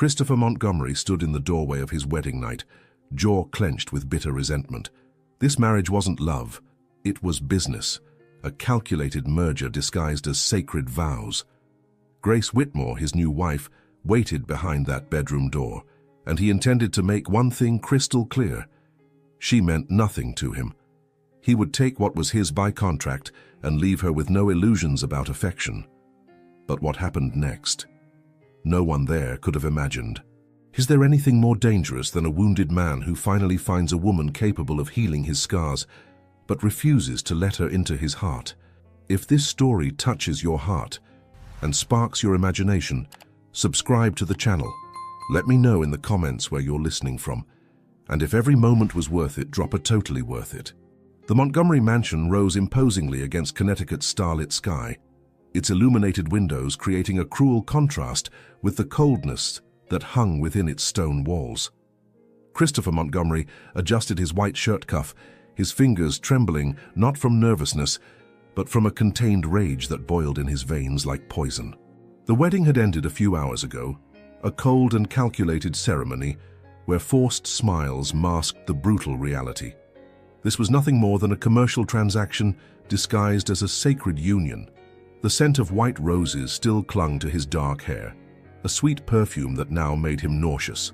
Christopher Montgomery stood in the doorway of his wedding night, jaw clenched with bitter resentment. This marriage wasn't love, it was business, a calculated merger disguised as sacred vows. Grace Whitmore, his new wife, waited behind that bedroom door, and he intended to make one thing crystal clear. She meant nothing to him. He would take what was his by contract and leave her with no illusions about affection. But what happened next? No one there could have imagined. Is there anything more dangerous than a wounded man who finally finds a woman capable of healing his scars, but refuses to let her into his heart? If this story touches your heart and sparks your imagination, subscribe to the channel. Let me know in the comments where you're listening from. And if every moment was worth it, drop a totally worth it. The Montgomery mansion rose imposingly against Connecticut's starlit sky, its illuminated windows creating a cruel contrast with the coldness that hung within its stone walls. Christopher Montgomery adjusted his white shirt cuff, his fingers trembling not from nervousness, but from a contained rage that boiled in his veins like poison. The wedding had ended a few hours ago, a cold and calculated ceremony where forced smiles masked the brutal reality. This was nothing more than a commercial transaction disguised as a sacred union. The scent of white roses still clung to his dark hair, a sweet perfume that now made him nauseous.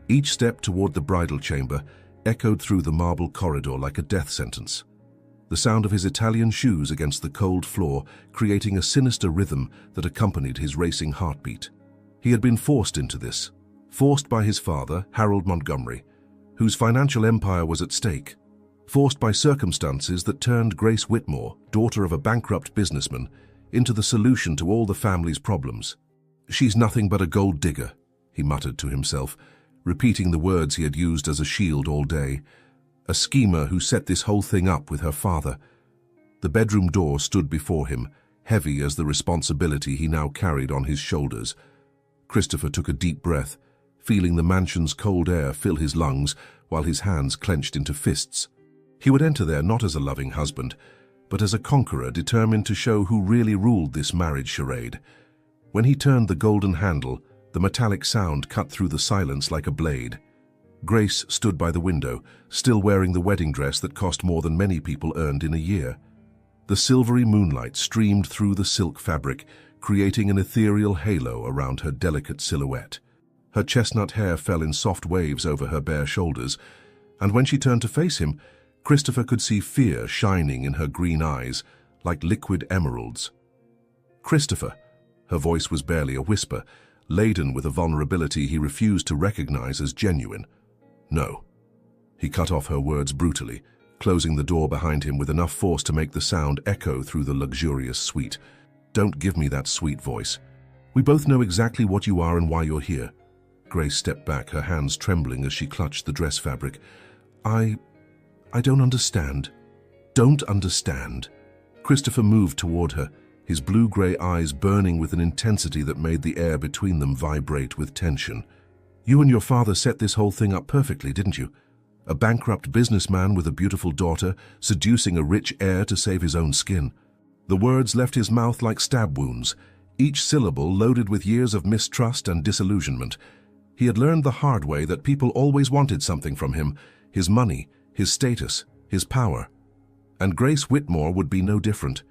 Each step toward the bridal chamber echoed through the marble corridor like a death sentence, the sound of his Italian shoes against the cold floor creating a sinister rhythm that accompanied his racing heartbeat. He had been forced into this, forced by his father, Harold Montgomery, whose financial empire was at stake, forced by circumstances that turned Grace Whitmore, daughter of a bankrupt businessman, into the solution to all the family's problems. "She's nothing but a gold digger," he muttered to himself, repeating the words he had used as a shield all day. A schemer who set this whole thing up with her father. The bedroom door stood before him, heavy as the responsibility he now carried on his shoulders. Christopher took a deep breath, feeling the mansion's cold air fill his lungs while his hands clenched into fists. He would enter there not as a loving husband, but as a conqueror determined to show who really ruled this marriage charade. When he turned the golden handle, the metallic sound cut through the silence like a blade. Grace stood by the window, still wearing the wedding dress that cost more than many people earned in a year. The silvery moonlight streamed through the silk fabric, creating an ethereal halo around her delicate silhouette. Her chestnut hair fell in soft waves over her bare shoulders, and when she turned to face him, Christopher could see fear shining in her green eyes, like liquid emeralds. "Christopher," her voice was barely a whisper, laden with a vulnerability he refused to recognize as genuine. "No." He cut off her words brutally, closing the door behind him with enough force to make the sound echo through the luxurious suite. "Don't give me that sweet voice. We both know exactly what you are and why you're here." Grace stepped back, her hands trembling as she clutched the dress fabric. I don't understand. Don't understand." Christopher moved toward her, his blue-gray eyes burning with an intensity that made the air between them vibrate with tension. "You and your father set this whole thing up perfectly, didn't you? A bankrupt businessman with a beautiful daughter, seducing a rich heir to save his own skin." The words left his mouth like stab wounds, each syllable loaded with years of mistrust and disillusionment. He had learned the hard way that people always wanted something from him, his money, his status, his power. And Grace Whitmore would be no different.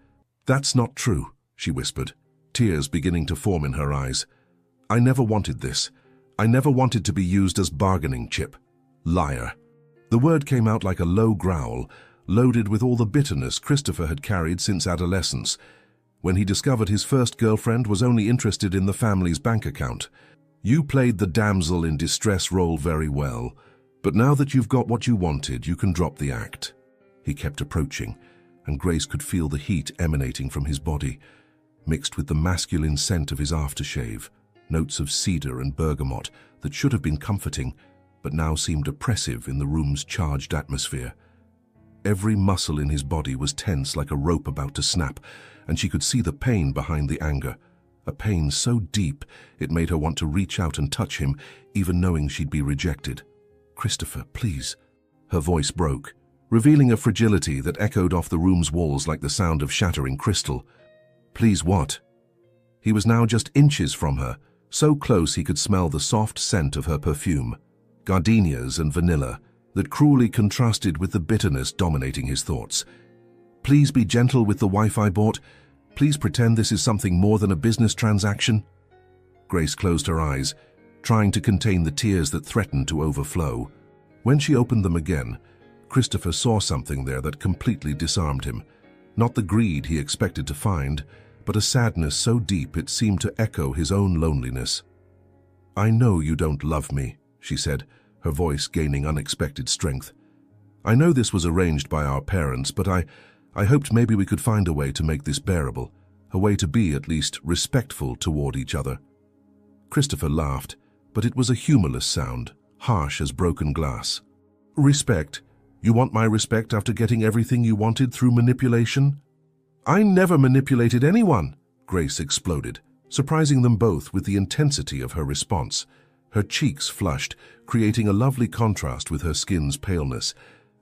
"That's not true," she whispered, tears beginning to form in her eyes. "I never wanted this. I never wanted to be used as bargaining chip. Liar." The word came out like a low growl, loaded with all the bitterness Christopher had carried since adolescence, when he discovered his first girlfriend was only interested in the family's bank account. "You played the damsel in distress role very well, but now that you've got what you wanted, you can drop the act." He kept approaching, and Grace could feel the heat emanating from his body, mixed with the masculine scent of his aftershave, notes of cedar and bergamot that should have been comforting, but now seemed oppressive in the room's charged atmosphere. Every muscle in his body was tense like a rope about to snap, and she could see the pain behind the anger, a pain so deep it made her want to reach out and touch him, even knowing she'd be rejected. "Christopher, please." Her voice broke, revealing a fragility that echoed off the room's walls like the sound of shattering crystal. "Please what?" He was now just inches from her, so close he could smell the soft scent of her perfume, gardenias and vanilla, that cruelly contrasted with the bitterness dominating his thoughts. "Please be gentle with the wife I bought. Please pretend this is something more than a business transaction." Grace closed her eyes, trying to contain the tears that threatened to overflow. When she opened them again, Christopher saw something there that completely disarmed him. Not the greed he expected to find, but a sadness so deep it seemed to echo his own loneliness. "I know you don't love me," she said, her voice gaining unexpected strength. "I know this was arranged by our parents, but I hoped maybe we could find a way to make this bearable, a way to be at least respectful toward each other." Christopher laughed, but it was a humorless sound, harsh as broken glass. "Respect? You want my respect after getting everything you wanted through manipulation?" "I never manipulated anyone," Grace exploded, surprising them both with the intensity of her response. Her cheeks flushed, creating a lovely contrast with her skin's paleness,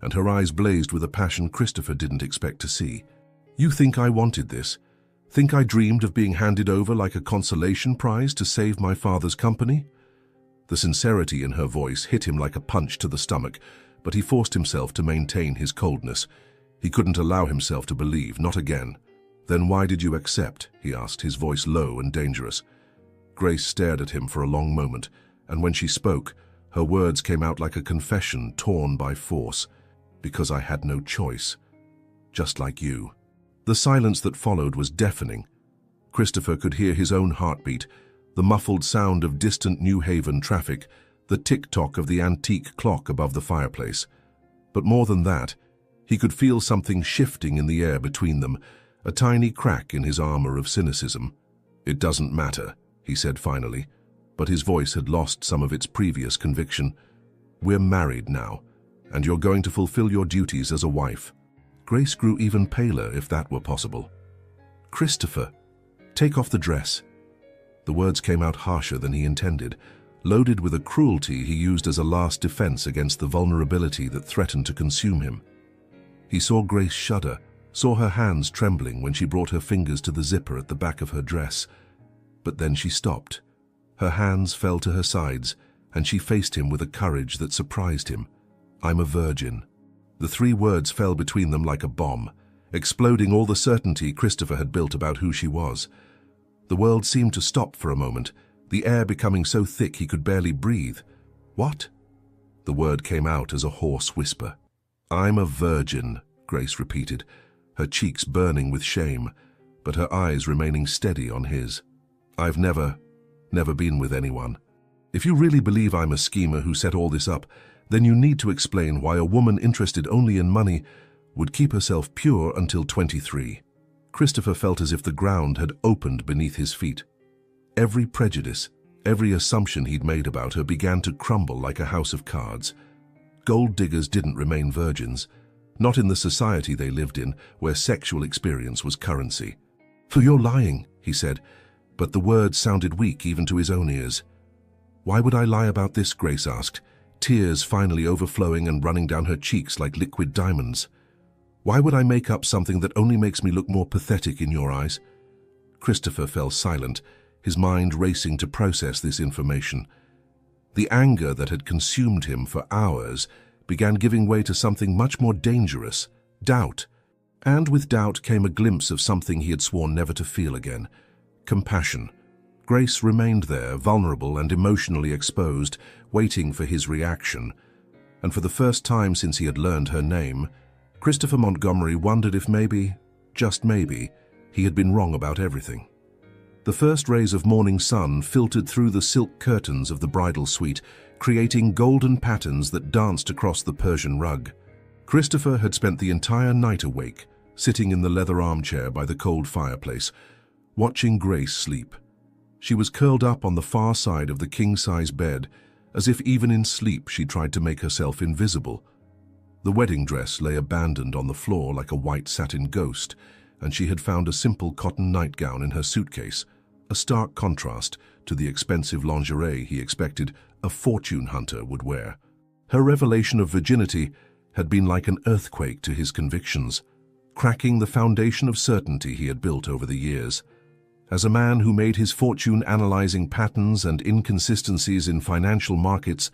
and her eyes blazed with a passion Christopher didn't expect to see. "You think I wanted this? Think I dreamed of being handed over like a consolation prize to save my father's company?" The sincerity in her voice hit him like a punch to the stomach, but he forced himself to maintain his coldness. He couldn't allow himself to believe, not again. "Then why did you accept?" he asked, his voice low and dangerous. Grace stared at him for a long moment, and when she spoke, her words came out like a confession torn by force. "Because I had no choice. Just like you." The silence that followed was deafening. Christopher could hear his own heartbeat, the muffled sound of distant New Haven traffic, the tick-tock of the antique clock above the fireplace. But more than that, he could feel something shifting in the air between them, a tiny crack in his armor of cynicism. "It doesn't matter," he said finally, but his voice had lost some of its previous conviction. "We're married now, and you're going to fulfill your duties as a wife." Grace grew even paler, if that were possible. "Christopher, take off the dress." The words came out harsher than he intended, loaded with a cruelty he used as a last defense against the vulnerability that threatened to consume him. He saw Grace shudder, saw her hands trembling when she brought her fingers to the zipper at the back of her dress. But then she stopped. Her hands fell to her sides, and she faced him with a courage that surprised him. "I'm a virgin." The three words fell between them like a bomb, exploding all the certainty Christopher had built about who she was. The world seemed to stop for a moment, the air becoming so thick he could barely breathe. "What?" The word came out as a hoarse whisper. "I'm a virgin," Grace repeated, her cheeks burning with shame, but her eyes remaining steady on his. "I've never been with anyone. If you really believe I'm a schemer who set all this up, then you need to explain why a woman interested only in money would keep herself pure until 23. Christopher felt as if the ground had opened beneath his feet. Every prejudice, every assumption he'd made about her began to crumble like a house of cards. Gold diggers didn't remain virgins, not in the society they lived in, where sexual experience was currency. "So you're lying," he said, but the words sounded weak even to his own ears. "Why would I lie about this?" Grace asked, tears finally overflowing and running down her cheeks like liquid diamonds. "Why would I make up something that only makes me look more pathetic in your eyes?" Christopher fell silent, his mind racing to process this information. The anger that had consumed him for hours began giving way to something much more dangerous, doubt. And with doubt came a glimpse of something he had sworn never to feel again: compassion. Grace remained there, vulnerable and emotionally exposed, waiting for his reaction. And for the first time since he had learned her name, Christopher Montgomery wondered if maybe, just maybe, he had been wrong about everything. The first rays of morning sun filtered through the silk curtains of the bridal suite, creating golden patterns that danced across the Persian rug. Christopher had spent the entire night awake, sitting in the leather armchair by the cold fireplace, watching Grace sleep. She was curled up on the far side of the king-size bed, as if even in sleep she tried to make herself invisible. The wedding dress lay abandoned on the floor like a white satin ghost, and she had found a simple cotton nightgown in her suitcase, a stark contrast to the expensive lingerie he expected a fortune hunter would wear. Her revelation of virginity had been like an earthquake to his convictions, cracking the foundation of certainty he had built over the years. As a man who made his fortune analyzing patterns and inconsistencies in financial markets,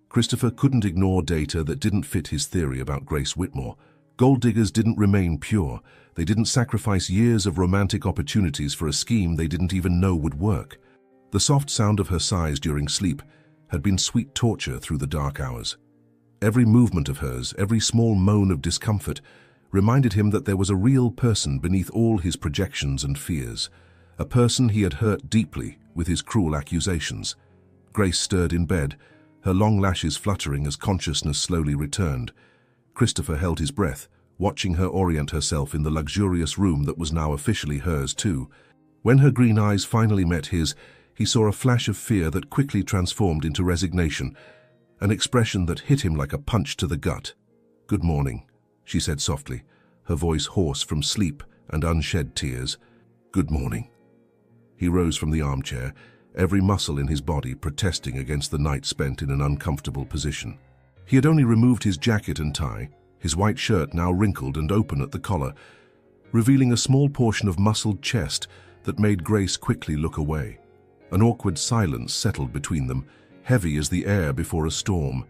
Christopher couldn't ignore data that didn't fit his theory about Grace Whitmore. Gold diggers didn't remain pure. They didn't sacrifice years of romantic opportunities for a scheme they didn't even know would work. The soft sound of her sighs during sleep had been sweet torture through the dark hours. Every movement of hers, every small moan of discomfort, reminded him that there was a real person beneath all his projections and fears, a person he had hurt deeply with his cruel accusations. Grace stirred in bed, her long lashes fluttering as consciousness slowly returned. Christopher held his breath, watching her orient herself in the luxurious room that was now officially hers too. When her green eyes finally met his, he saw a flash of fear that quickly transformed into resignation, an expression that hit him like a punch to the gut. "Good morning," she said softly, her voice hoarse from sleep and unshed tears. "Good morning." He rose from the armchair, every muscle in his body protesting against the night spent in an uncomfortable position. He had only removed his jacket and tie, his white shirt now wrinkled and open at the collar, revealing a small portion of muscled chest that made Grace quickly look away. An awkward silence settled between them, heavy as the air before a storm.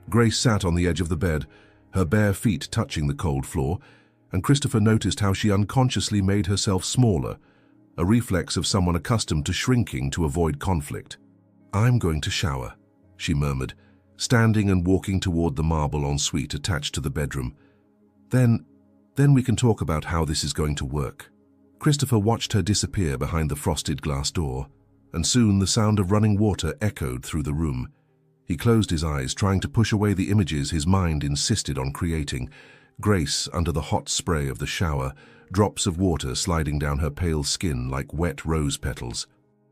Grace sat on the edge of the bed, her bare feet touching the cold floor, and Christopher noticed how she unconsciously made herself smaller, a reflex of someone accustomed to shrinking to avoid conflict. "I'm going to shower," she murmured, standing and walking toward the marble ensuite attached to the bedroom. Then we can talk about how this is going to work." Christopher watched her disappear behind the frosted glass door, and soon the sound of running water echoed through the room. He closed his eyes, trying to push away the images his mind insisted on creating. Grace under the hot spray of the shower, drops of water sliding down her pale skin like wet rose petals.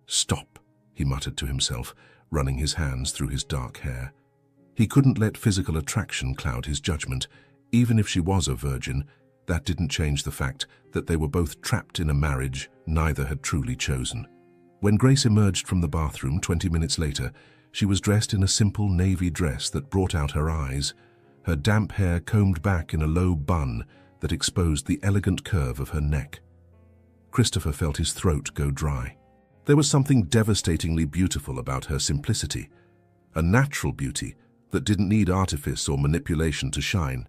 "Stop," he muttered to himself, running his hands through his dark hair. He couldn't let physical attraction cloud his judgment. Even if she was a virgin, that didn't change the fact that they were both trapped in a marriage neither had truly chosen. When Grace emerged from the bathroom 20 minutes later, she was dressed in a simple navy dress that brought out her eyes, her damp hair combed back in a low bun that exposed the elegant curve of her neck. Christopher felt his throat go dry. There was something devastatingly beautiful about her simplicity, a natural beauty that didn't need artifice or manipulation to shine.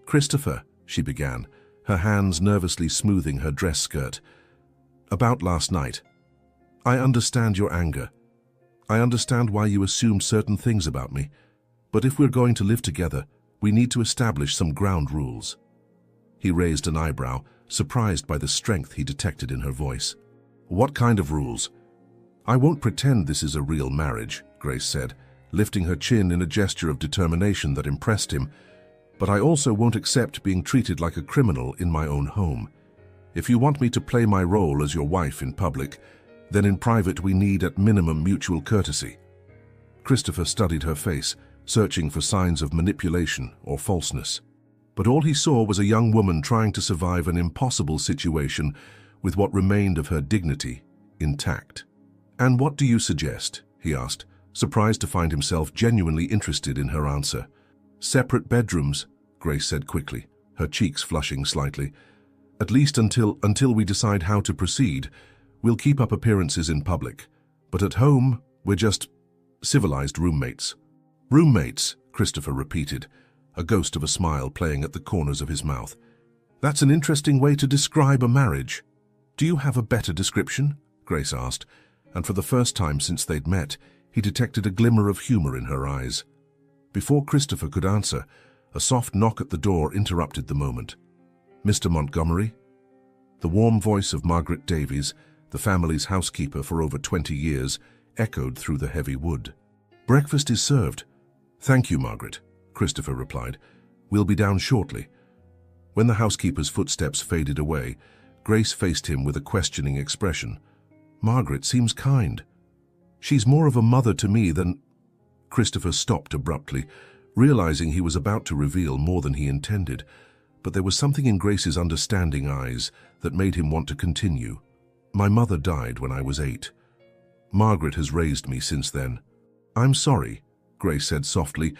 "Christopher," she began, her hands nervously smoothing her dress skirt. "About last night. I understand your anger. I understand why you assumed certain things about me. But if we're going to live together, we need to establish some ground rules." He raised an eyebrow, surprised by the strength he detected in her voice. "What kind of rules?" "I won't pretend this is a real marriage," Grace said, lifting her chin in a gesture of determination that impressed him. "But I also won't accept being treated like a criminal in my own home. If you want me to play my role as your wife in public, then in private we need at minimum mutual courtesy." Christopher studied her face, searching for signs of manipulation or falseness. But all he saw was a young woman trying to survive an impossible situation with what remained of her dignity intact. "And what do you suggest?" he asked, surprised to find himself genuinely interested in her answer. "Separate bedrooms," Grace said quickly, her cheeks flushing slightly. "At least until we decide how to proceed. We'll keep up appearances in public, but at home, we're just civilized roommates." "Roommates," Christopher repeated, a ghost of a smile playing at the corners of his mouth. "That's an interesting way to describe a marriage. Do you have a better description?" Grace asked, and for the first time since they'd met, he detected a glimmer of humor in her eyes. Before Christopher could answer, a soft knock at the door interrupted the moment. "Mr. Montgomery?" The warm voice of Margaret Davies, the family's housekeeper for over 20 years, echoed through the heavy wood. "Breakfast is served." "Thank you, Margaret," Christopher replied. "We'll be down shortly." When the housekeeper's footsteps faded away, Grace faced him with a questioning expression. "Margaret seems kind. She's more of a mother to me than—" Christopher stopped abruptly, realizing he was about to reveal more than he intended, but there was something in Grace's understanding eyes that made him want to continue. "My mother died when I was 8. Margaret has raised me since then." "I'm sorry," Grace said softly,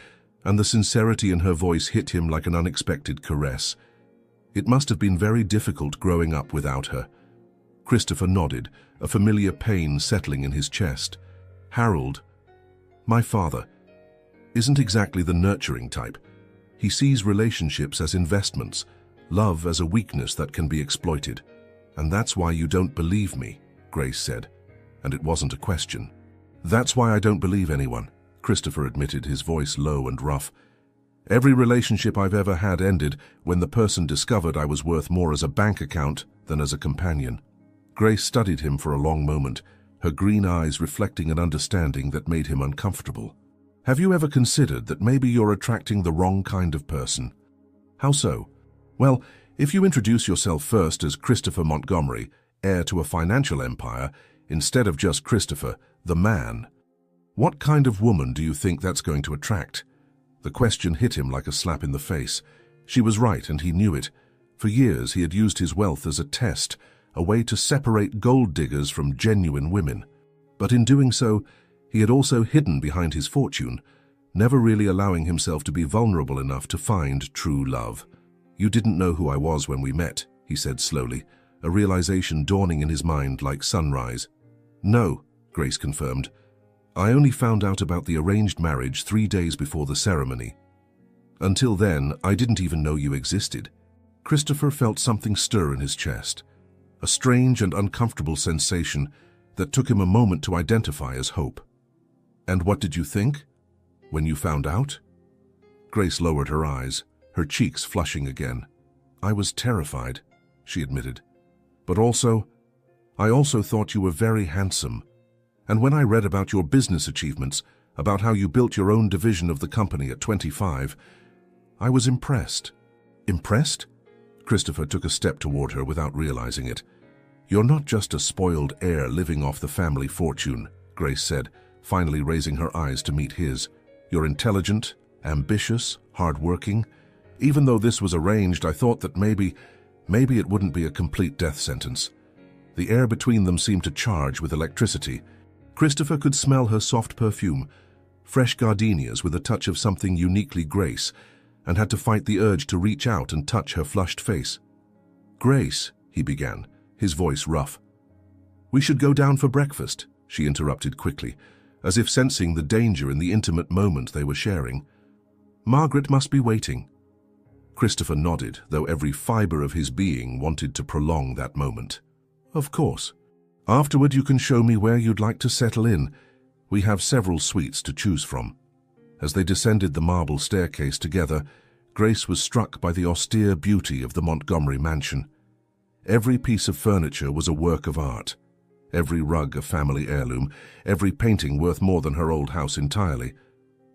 and the sincerity in her voice hit him like an unexpected caress. It must have been very difficult growing up without her. Christopher nodded, a familiar pain settling in his chest. Harold, my father, isn't exactly the nurturing type. He sees relationships as investments, love as a weakness that can be exploited. And that's why you don't believe me, Grace said, and it wasn't a question. That's why I don't believe anyone, Christopher admitted, his voice low and rough. Every relationship I've ever had ended when the person discovered I was worth more as a bank account than as a companion. Grace studied him for a long moment, her green eyes reflecting an understanding that made him uncomfortable. Have you ever considered that maybe you're attracting the wrong kind of person? How so? Well, if you introduce yourself first as Christopher Montgomery, heir to a financial empire, instead of just Christopher, the man, what kind of woman do you think that's going to attract? The question hit him like a slap in the face. She was right, and he knew it. For years he had used his wealth as a test, a way to separate gold diggers from genuine women. But in doing so, he had also hidden behind his fortune, never really allowing himself to be vulnerable enough to find true love. You didn't know who I was when we met, he said slowly, a realization dawning in his mind like sunrise. No, Grace confirmed. I only found out about the arranged marriage 3 days before the ceremony. Until then, I didn't even know you existed. Christopher felt something stir in his chest, a strange and uncomfortable sensation that took him a moment to identify as hope. And what did you think when you found out? Grace lowered her eyes, her cheeks flushing again. I was terrified, she admitted. But I also thought you were very handsome. And when I read about your business achievements, about how you built your own division of the company at 25, I was impressed. Impressed? Christopher took a step toward her without realizing it. You're not just a spoiled heir living off the family fortune, Grace said, finally raising her eyes to meet his. You're intelligent, ambitious, hard-working. Even though this was arranged, I thought that maybe it wouldn't be a complete death sentence. The air between them seemed to charge with electricity. Christopher could smell her soft perfume, fresh gardenias with a touch of something uniquely Grace, and had to fight the urge to reach out and touch her flushed face. Grace, he began, his voice rough. We should go down for breakfast, she interrupted quickly, as if sensing the danger in the intimate moment they were sharing. Margaret must be waiting. Christopher nodded, though every fiber of his being wanted to prolong that moment. Of course. Afterward, you can show me where you'd like to settle in. We have several suites to choose from. As they descended the marble staircase together, Grace was struck by the austere beauty of the Montgomery mansion. Every piece of furniture was a work of art, every rug a family heirloom, every painting worth more than her old house entirely.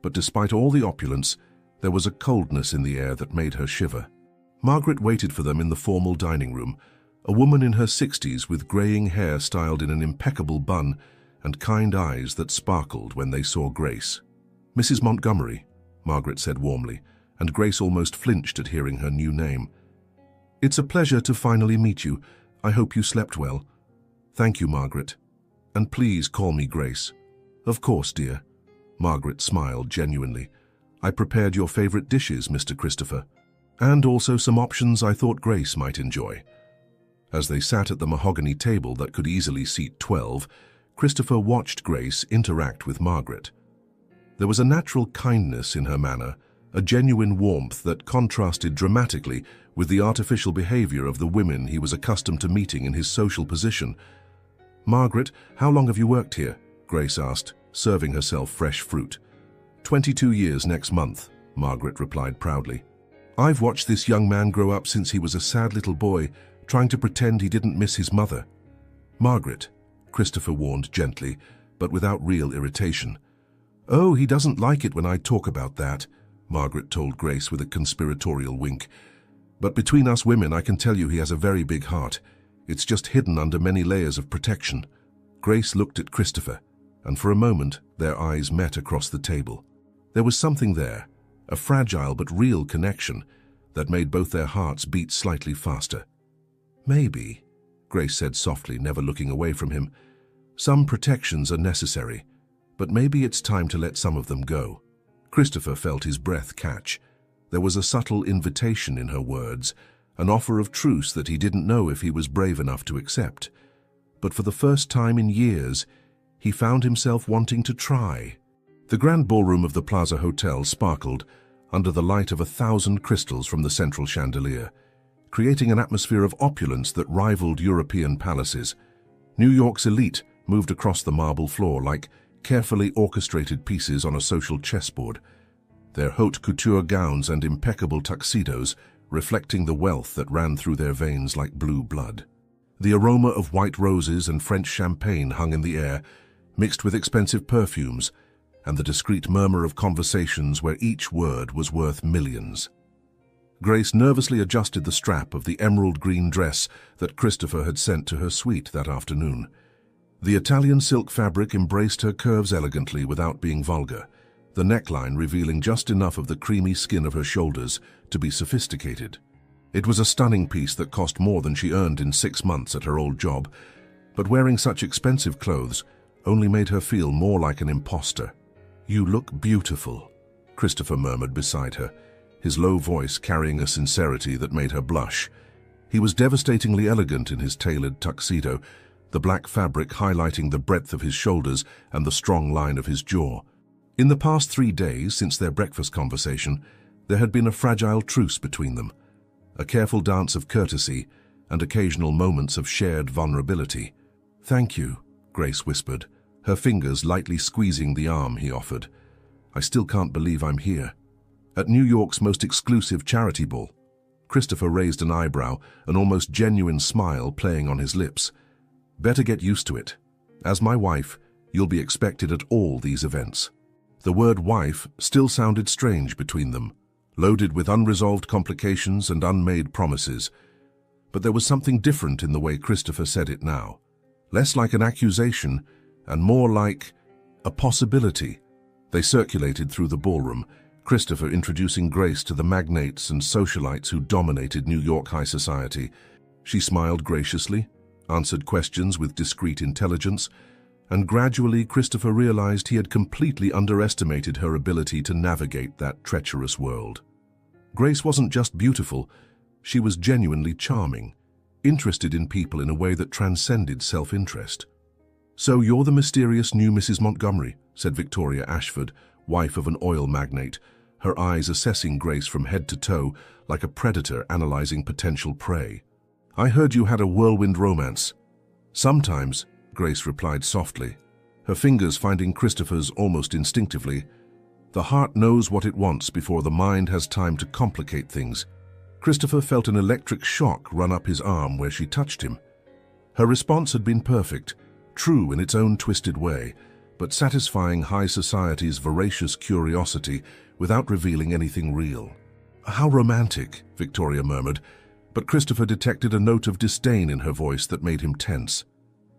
But despite all the opulence, there was a coldness in the air that made her shiver. Margaret waited for them in the formal dining room, a woman in her 60s with graying hair styled in an impeccable bun and kind eyes that sparkled when they saw Grace. Mrs. Montgomery, Margaret said warmly, and Grace almost flinched at hearing her new name. It's a pleasure to finally meet you. I hope you slept well. Thank you, Margaret. And please call me Grace. Of course, dear. Margaret smiled genuinely. I prepared your favorite dishes, Mr. Christopher, and also some options I thought Grace might enjoy. As they sat at the mahogany table that could easily seat 12, Christopher watched Grace interact with Margaret. There was a natural kindness in her manner, a genuine warmth that contrasted dramatically with the artificial behavior of the women he was accustomed to meeting in his social position. Margaret, how long have you worked here? Grace asked, serving herself fresh fruit. 22 years next month, Margaret replied proudly. I've watched this young man grow up since he was a sad little boy, trying to pretend he didn't miss his mother. Margaret, Christopher warned gently, but without real irritation. Oh, he doesn't like it when I talk about that, Margaret told Grace with a conspiratorial wink. But between us women, I can tell you he has a very big heart. It's just hidden under many layers of protection. Grace looked at Christopher, and for a moment their eyes met across the table. There was something there, a fragile but real connection, that made both their hearts beat slightly faster. Maybe, Grace said softly, never looking away from him, some protections are necessary, but maybe it's time to let some of them go. Christopher felt his breath catch. There was a subtle invitation in her words, an offer of truce that he didn't know if he was brave enough to accept. but for the first time in years, he found himself wanting to try. The grand ballroom of the Plaza Hotel sparkled under the light of 1,000 crystals from the central chandelier, creating an atmosphere of opulence that rivaled European palaces. New York's elite moved across the marble floor like carefully orchestrated pieces on a social chessboard, their haute couture gowns and impeccable tuxedos reflecting the wealth that ran through their veins like blue blood. The aroma of white roses and French champagne hung in the air, mixed with expensive perfumes, and the discreet murmur of conversations where each word was worth millions. Grace nervously adjusted the strap of the emerald green dress that Christopher had sent to her suite that afternoon. The Italian silk fabric embraced her curves elegantly without being vulgar, the neckline revealing just enough of the creamy skin of her shoulders to be sophisticated. It was a stunning piece that cost more than she earned in 6 months at her old job, but wearing such expensive clothes only made her feel more like an imposter. "You look beautiful," Christopher murmured beside her, his low voice carrying a sincerity that made her blush. He was devastatingly elegant in his tailored tuxedo, the black fabric highlighting the breadth of his shoulders and the strong line of his jaw. In the past 3 days since their breakfast conversation, there had been a fragile truce between them, a careful dance of courtesy and occasional moments of shared vulnerability. "Thank you," Grace whispered, her fingers lightly squeezing the arm he offered. "I still can't believe I'm here." At New York's most exclusive charity ball, Christopher raised an eyebrow, an almost genuine smile playing on his lips. "Better get used to it. As my wife, you'll be expected at all these events." The word wife still sounded strange between them, loaded with unresolved complications and unmade promises. But there was something different in the way Christopher said it now. Less like an accusation and more like a possibility. They circulated through the ballroom, Christopher introducing Grace to the magnates and socialites who dominated New York high society. She smiled graciously, answered questions with discreet intelligence, and gradually Christopher realized he had completely underestimated her ability to navigate that treacherous world. Grace wasn't just beautiful, she was genuinely charming, interested in people in a way that transcended self-interest. "So you're the mysterious new Mrs. Montgomery," said Victoria Ashford, wife of an oil magnate, her eyes assessing Grace from head to toe like a predator analyzing potential prey. "I heard you had a whirlwind romance." "Sometimes," Grace replied softly, her fingers finding Christopher's almost instinctively. "The heart knows what it wants before the mind has time to complicate things." Christopher felt an electric shock run up his arm where she touched him. Her response had been perfect, true in its own twisted way, but satisfying high society's voracious curiosity without revealing anything real. "How romantic," Victoria murmured, but Christopher detected a note of disdain in her voice that made him tense.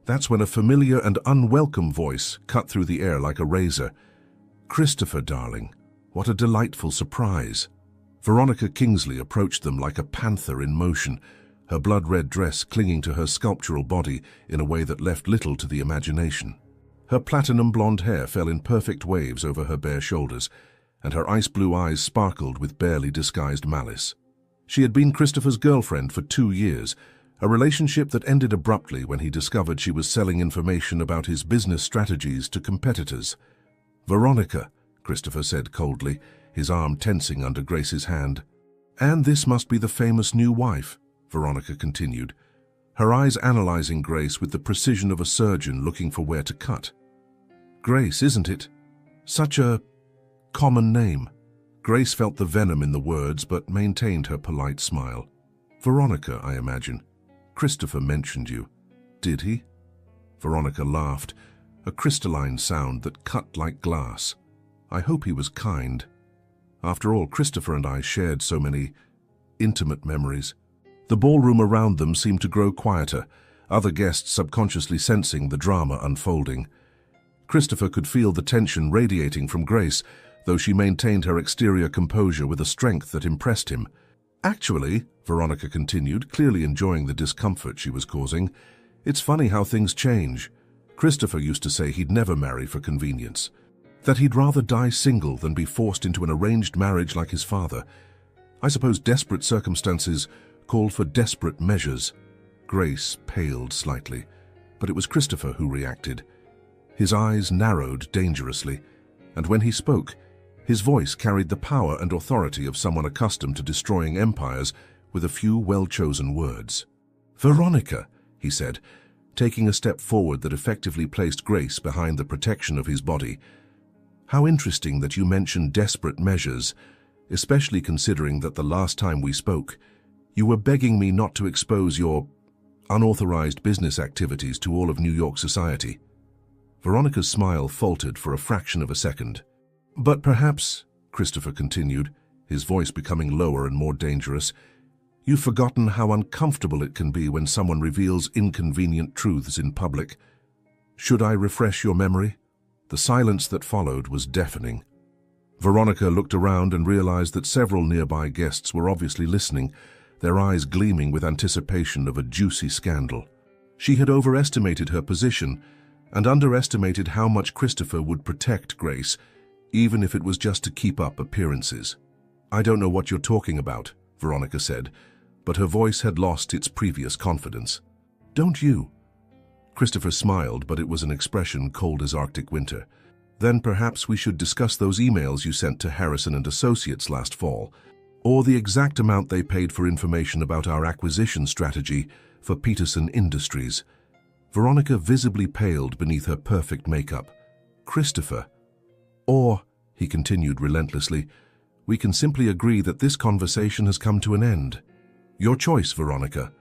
That's when a familiar and unwelcome voice cut through the air like a razor. "Christopher, darling, what a delightful surprise." Veronica Kingsley approached them like a panther in motion, her blood-red dress clinging to her sculptural body in a way that left little to the imagination. Her platinum blonde hair fell in perfect waves over her bare shoulders, and her ice-blue eyes sparkled with barely disguised malice. She had been Christopher's girlfriend for 2 years, a relationship that ended abruptly when he discovered she was selling information about his business strategies to competitors. "Veronica," Christopher said coldly, his arm tensing under Grace's hand. "And this must be the famous new wife," Veronica continued, her eyes analyzing Grace with the precision of a surgeon looking for where to cut. "Grace, isn't it? Such a common name." Grace felt the venom in the words but maintained her polite smile. "Veronica, I imagine. Christopher mentioned you." "Did he?" Veronica laughed, a crystalline sound that cut like glass. "I hope he was kind. After all, Christopher and I shared so many intimate memories." The ballroom around them seemed to grow quieter, other guests subconsciously sensing the drama unfolding. Christopher could feel the tension radiating from Grace, though she maintained her exterior composure with a strength that impressed him. "Actually," Veronica continued, clearly enjoying the discomfort she was causing, "it's funny how things change. Christopher used to say he'd never marry for convenience, that he'd rather die single than be forced into an arranged marriage like his father. I suppose desperate circumstances called for desperate measures." Grace paled slightly. But it was Christopher who reacted. His eyes narrowed dangerously, and when he spoke, his voice carried the power and authority of someone accustomed to destroying empires with a few well-chosen words. "Veronica," he said, taking a step forward that effectively placed Grace behind the protection of his body. "How interesting that you mentioned desperate measures, especially considering that the last time we spoke, you were begging me not to expose your unauthorized business activities to all of New York society." Veronica's smile faltered for a fraction of a second. "But perhaps," Christopher continued, his voice becoming lower and more dangerous, "you've forgotten how uncomfortable it can be when someone reveals inconvenient truths in public. Should I refresh your memory?" The silence that followed was deafening. Veronica looked around and realized that several nearby guests were obviously listening, their eyes gleaming with anticipation of a juicy scandal. She had overestimated her position and underestimated how much Christopher would protect Grace, even if it was just to keep up appearances. "I don't know what you're talking about," Veronica said, but her voice had lost its previous confidence. "Don't you?" Christopher smiled, but it was an expression cold as Arctic winter. "Then perhaps we should discuss those emails you sent to Harrison and Associates last fall, or the exact amount they paid for information about our acquisition strategy for Peterson Industries." Veronica visibly paled beneath her perfect makeup. "Christopher. Or," he continued relentlessly, "we can simply agree that this conversation has come to an end. Your choice, Veronica."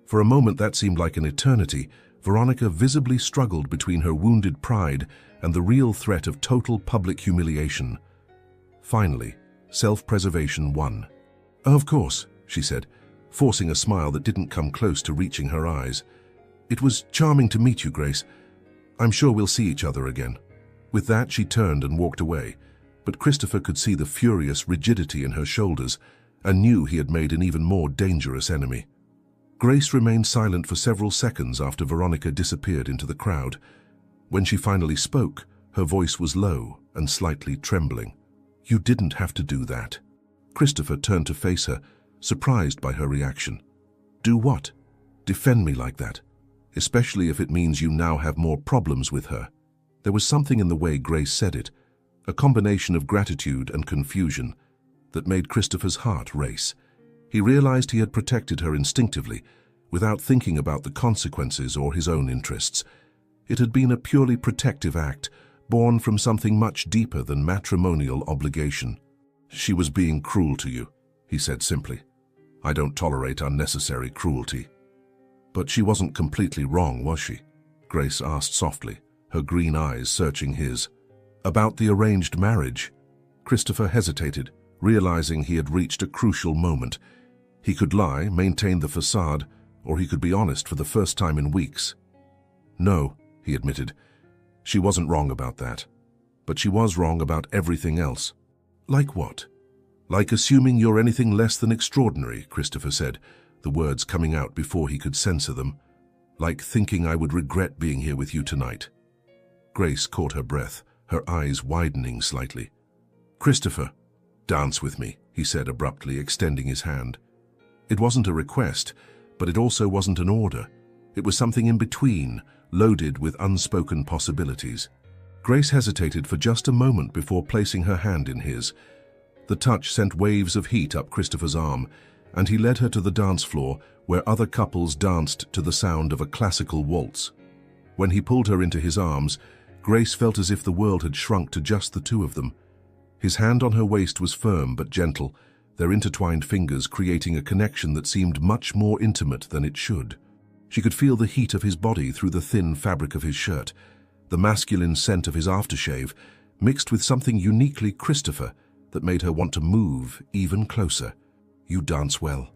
For a moment that seemed like an eternity. Veronica visibly struggled between her wounded pride and the real threat of total public humiliation. Finally, self-preservation won. "Of course," she said, forcing a smile that didn't come close to reaching her eyes. "It was charming to meet you, Grace. I'm sure we'll see each other again." With that, she turned and walked away, but Christopher could see the furious rigidity in her shoulders and knew he had made an even more dangerous enemy. Grace remained silent for several seconds after Veronica disappeared into the crowd. When she finally spoke, her voice was low and slightly trembling. "You didn't have to do that." Christopher turned to face her, surprised by her reaction. "Do what? Defend me like that? Especially if it means you now have more problems with her." There was something in the way Grace said it, a combination of gratitude and confusion, that made Christopher's heart race. He realized he had protected her instinctively, without thinking about the consequences or his own interests. It had been a purely protective act, born from something much deeper than matrimonial obligation. "She was being cruel to you," he said simply. "I don't tolerate unnecessary cruelty." "But she wasn't completely wrong, was she?" Grace asked softly, her green eyes searching his. "About the arranged marriage?" Christopher hesitated, realizing he had reached a crucial moment. He could lie, maintain the facade, or he could be honest for the first time in weeks. "No," he admitted. "She wasn't wrong about that. But she was wrong about everything else." "Like what?" "Like assuming you're anything less than extraordinary," Christopher said, the words coming out before he could censor them. "Like thinking I would regret being here with you tonight." Grace caught her breath, her eyes widening slightly. "Christopher, dance with me," he said abruptly, extending his hand. It wasn't a request, but it also wasn't an order. It was something in between, loaded with unspoken possibilities. Grace hesitated for just a moment before placing her hand in his. The touch sent waves of heat up Christopher's arm, and he led her to the dance floor where other couples danced to the sound of a classical waltz. When he pulled her into his arms, Grace felt as if the world had shrunk to just the two of them. His hand on her waist was firm but gentle, their intertwined fingers creating a connection that seemed much more intimate than it should. She could feel the heat of his body through the thin fabric of his shirt, the masculine scent of his aftershave, mixed with something uniquely Christopher that made her want to move even closer. "You dance well,"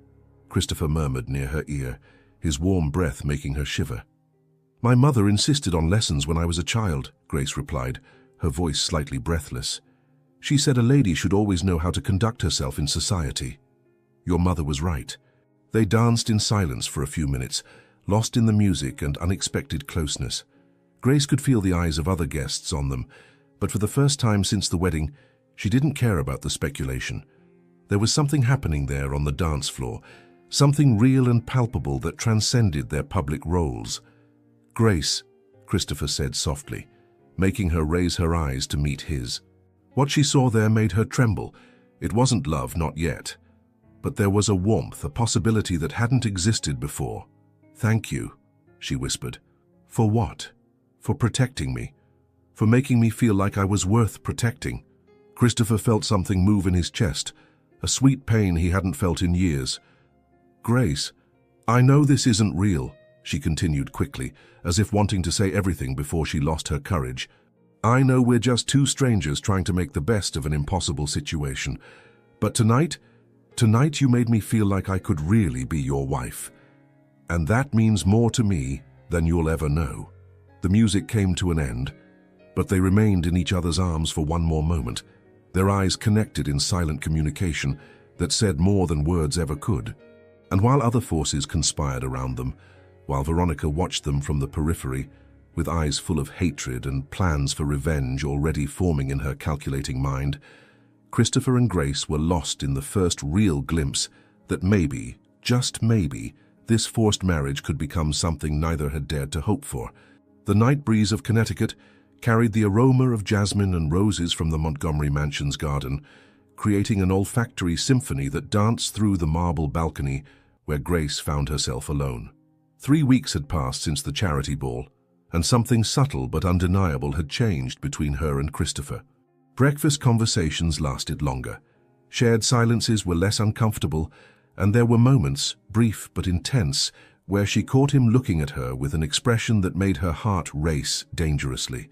Christopher murmured near her ear, his warm breath making her shiver. "My mother insisted on lessons when I was a child," Grace replied, her voice slightly breathless. "She said a lady should always know how to conduct herself in society." Your mother was right. They danced in silence for a few minutes, lost in the music and unexpected closeness. Grace could feel the eyes of other guests on them, but for the first time since the wedding, she didn't care about the speculation. There was something happening there on the dance floor, something real and palpable that transcended their public roles. "Grace," Christopher said softly, making her raise her eyes to meet his. What she saw there made her tremble. It wasn't love, not yet. But there was a warmth, a possibility that hadn't existed before. "Thank you," she whispered. "For what?" "For protecting me. For making me feel like I was worth protecting." Christopher felt something move in his chest, a sweet pain he hadn't felt in years. "Grace, I know this isn't real," she continued quickly, as if wanting to say everything before she lost her courage. "I know we're just two strangers trying to make the best of an impossible situation. But tonight you made me feel like I could really be your wife. And that means more to me than you'll ever know." The music came to an end, but they remained in each other's arms for one more moment, their eyes connected in silent communication that said more than words ever could. And while other forces conspired around them, while Veronica watched them from the periphery, with eyes full of hatred and plans for revenge already forming in her calculating mind, Christopher and Grace were lost in the first real glimpse that maybe, just maybe, this forced marriage could become something neither had dared to hope for. The night breeze of Connecticut carried the aroma of jasmine and roses from the Montgomery Mansion's garden, creating an olfactory symphony that danced through the marble balcony where Grace found herself alone. 3 weeks had passed since the charity ball, and something subtle but undeniable had changed between her and Christopher. Breakfast conversations lasted longer. Shared silences were less uncomfortable, and there were moments, brief but intense, where she caught him looking at her with an expression that made her heart race dangerously.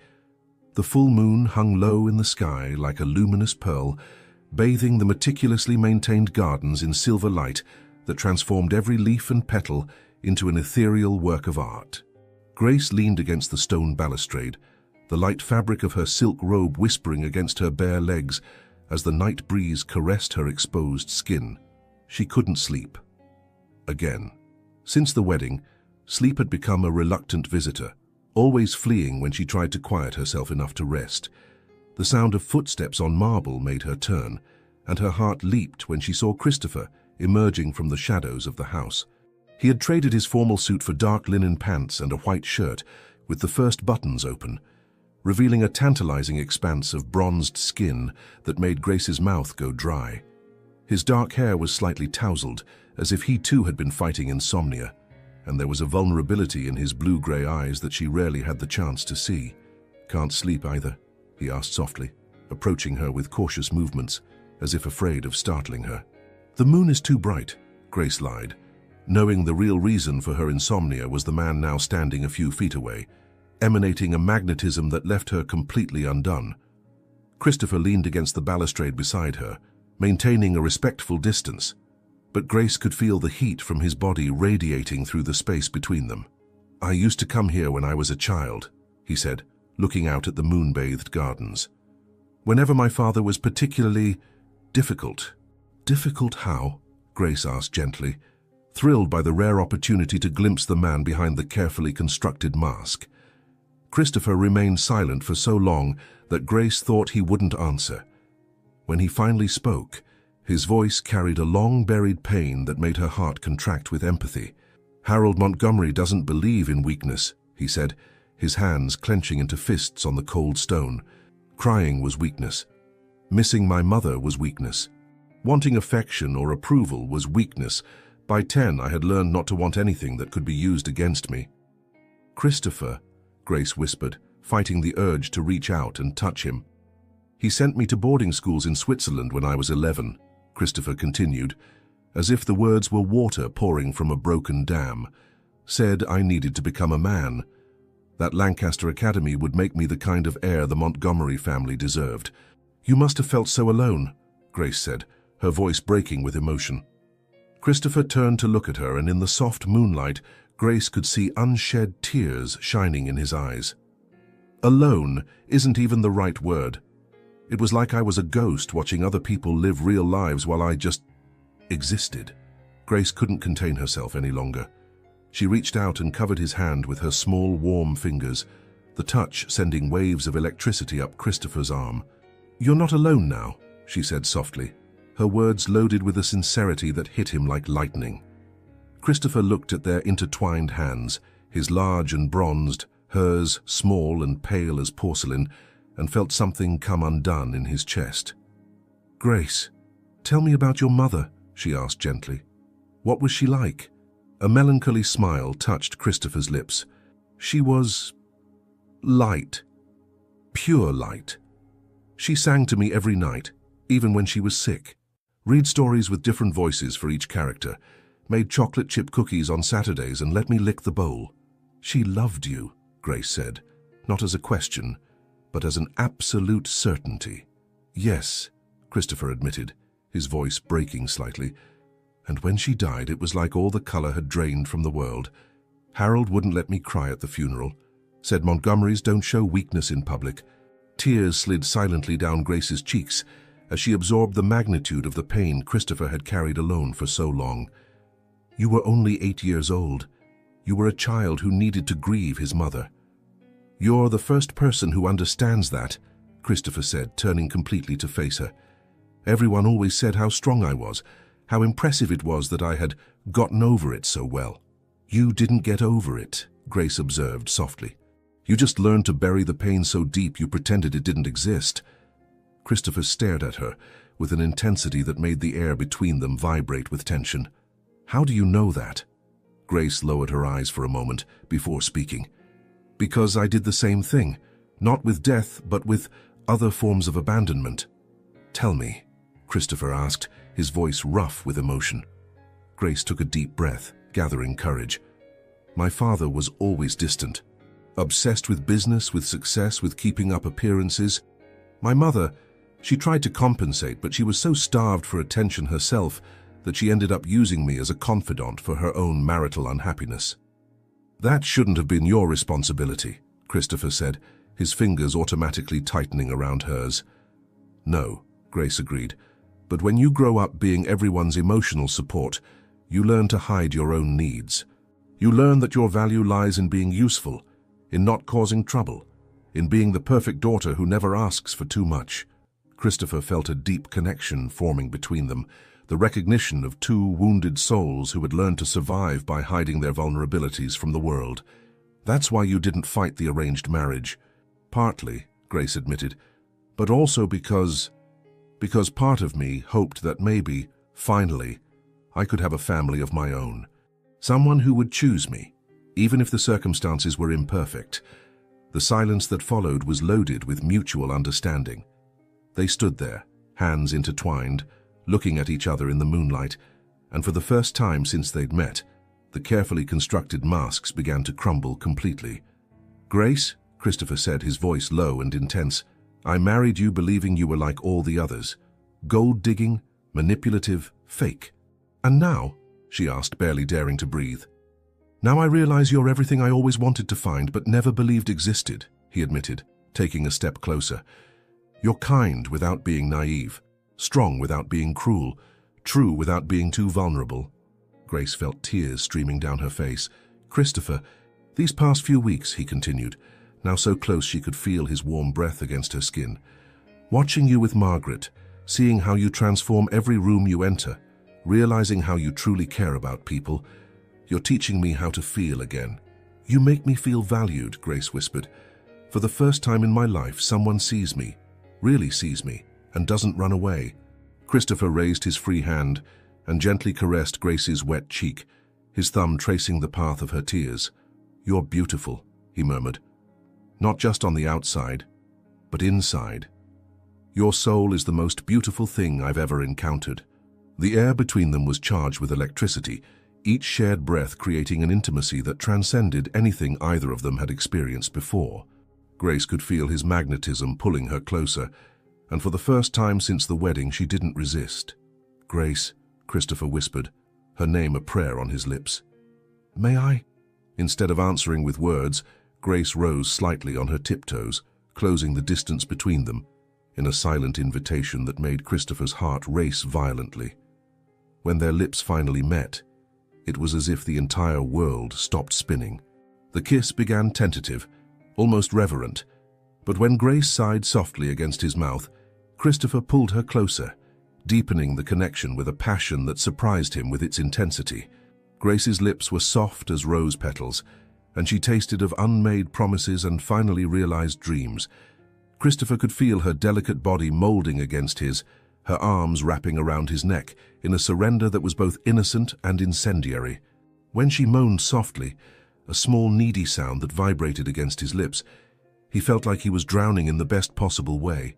The full moon hung low in the sky like a luminous pearl, bathing the meticulously maintained gardens in silver light that transformed every leaf and petal into an ethereal work of art. Grace leaned against the stone balustrade, the light fabric of her silk robe whispering against her bare legs as the night breeze caressed her exposed skin. She couldn't sleep. Again. Since the wedding, sleep had become a reluctant visitor, always fleeing when she tried to quiet herself enough to rest. The sound of footsteps on marble made her turn, and her heart leaped when she saw Christopher emerging from the shadows of the house. He had traded his formal suit for dark linen pants and a white shirt, with the first buttons open, revealing a tantalizing expanse of bronzed skin that made Grace's mouth go dry. His dark hair was slightly tousled, as if he too had been fighting insomnia, and there was a vulnerability in his blue-gray eyes that she rarely had the chance to see. "Can't sleep either?" he asked softly, approaching her with cautious movements, as if afraid of startling her. "The moon is too bright," Grace lied, knowing the real reason for her insomnia was the man now standing a few feet away, emanating a magnetism that left her completely undone. Christopher leaned against the balustrade beside her, maintaining a respectful distance, but Grace could feel the heat from his body radiating through the space between them. "I used to come here when I was a child," he said, looking out at the moon-bathed gardens. "Whenever my father was particularly difficult." "Difficult how?" Grace asked gently, thrilled by the rare opportunity to glimpse the man behind the carefully constructed mask. Christopher remained silent for so long that Grace thought he wouldn't answer. When he finally spoke, his voice carried a long-buried pain that made her heart contract with empathy. "Harold Montgomery doesn't believe in weakness," he said, his hands clenching into fists on the cold stone. "Crying was weakness. Missing my mother was weakness. Wanting affection or approval was weakness. By 10, I had learned not to want anything that could be used against me." "Christopher," Grace whispered, fighting the urge to reach out and touch him. "He sent me to boarding schools in Switzerland when I was 11, Christopher continued, as if the words were water pouring from a broken dam. "Said I needed to become a man. That Lancaster Academy would make me the kind of heir the Montgomery family deserved." "You must have felt so alone," Grace said, her voice breaking with emotion. Christopher turned to look at her, and in the soft moonlight, Grace could see unshed tears shining in his eyes. "Alone isn't even the right word. It was like I was a ghost watching other people live real lives while I just existed." Grace couldn't contain herself any longer. She reached out and covered his hand with her small, warm fingers, the touch sending waves of electricity up Christopher's arm. "You're not alone now," she said softly, her words loaded with a sincerity that hit him like lightning. Christopher looked at their intertwined hands, his large and bronzed, hers small and pale as porcelain, and felt something come undone in his chest. "Grace, tell me about your mother," she asked gently. "What was she like?" A melancholy smile touched Christopher's lips. "She was light, pure light. She sang to me every night, even when she was sick. Read stories with different voices for each character, made chocolate chip cookies on Saturdays and let me lick the bowl. She loved you," Grace said, not as a question, but as an absolute certainty. "Yes," Christopher admitted, his voice breaking slightly. "And when she died, it was like all the color had drained from the world. Harold wouldn't let me cry at the funeral, said Montgomerys don't show weakness in public." Tears slid silently down Grace's cheeks as she absorbed the magnitude of the pain Christopher had carried alone for so long. "You were only 8 years old. You were a child who needed to grieve his mother." "You're the first person who understands that," Christopher said, turning completely to face her. "Everyone always said how strong I was, how impressive it was that I had gotten over it so well." "You didn't get over it," Grace observed softly. "You just learned to bury the pain so deep you pretended it didn't exist." Christopher stared at her with an intensity that made the air between them vibrate with tension. "How do you know that?" Grace lowered her eyes for a moment before speaking. "Because I did the same thing, not with death, but with other forms of abandonment." "Tell me," Christopher asked, his voice rough with emotion. Grace took a deep breath, gathering courage. "My father was always distant, obsessed with business, with success, with keeping up appearances. My mother, she tried to compensate, but she was so starved for attention herself that she ended up using me as a confidant for her own marital unhappiness." "That shouldn't have been your responsibility," Christopher said, his fingers automatically tightening around hers. "No," Grace agreed, "but when you grow up being everyone's emotional support, you learn to hide your own needs. You learn that your value lies in being useful, in not causing trouble, in being the perfect daughter who never asks for too much." Christopher felt a deep connection forming between them, the recognition of two wounded souls who had learned to survive by hiding their vulnerabilities from the world. "That's why you didn't fight the arranged marriage." "Partly," Grace admitted, "but also because part of me hoped that maybe, finally, I could have a family of my own. Someone who would choose me, even if the circumstances were imperfect." The silence that followed was loaded with mutual understanding. They stood there, hands intertwined, looking at each other in the moonlight, and for the first time since they'd met, the carefully constructed masks began to crumble completely. "Grace," Christopher said, his voice low and intense, "I married you believing you were like all the others. Gold-digging, manipulative, fake. And now?" she asked, barely daring to breathe. "Now I realize you're everything I always wanted to find but never believed existed," he admitted, taking a step closer. "You're kind without being naive, strong without being cruel, true without being too vulnerable." Grace felt tears streaming down her face. "Christopher, these past few weeks," he continued, now so close she could feel his warm breath against her skin, "watching you with Margaret, seeing how you transform every room you enter, realizing how you truly care about people, you're teaching me how to feel again." "You make me feel valued," Grace whispered. "For the first time in my life, someone sees me, really sees me, and doesn't run away." Christopher raised his free hand and gently caressed Grace's wet cheek, his thumb tracing the path of her tears. "You're beautiful," he murmured. "Not just on the outside, but inside. Your soul is the most beautiful thing I've ever encountered." The air between them was charged with electricity, each shared breath creating an intimacy that transcended anything either of them had experienced before. Grace could feel his magnetism pulling her closer, and for the first time since the wedding she didn't resist. "Grace," Christopher whispered, her name a prayer on his lips. "May I?" Instead of answering with words, Grace rose slightly on her tiptoes, closing the distance between them, in a silent invitation that made Christopher's heart race violently. When their lips finally met, it was as if the entire world stopped spinning. The kiss began tentative, almost reverent, but when Grace sighed softly against his mouth, Christopher pulled her closer, deepening the connection with a passion that surprised him with its intensity. Grace's lips were soft as rose petals, and she tasted of unmade promises and finally realized dreams. Christopher could feel her delicate body molding against his, her arms wrapping around his neck in a surrender that was both innocent and incendiary. When she moaned softly, a small needy sound that vibrated against his lips, he felt like he was drowning in the best possible way.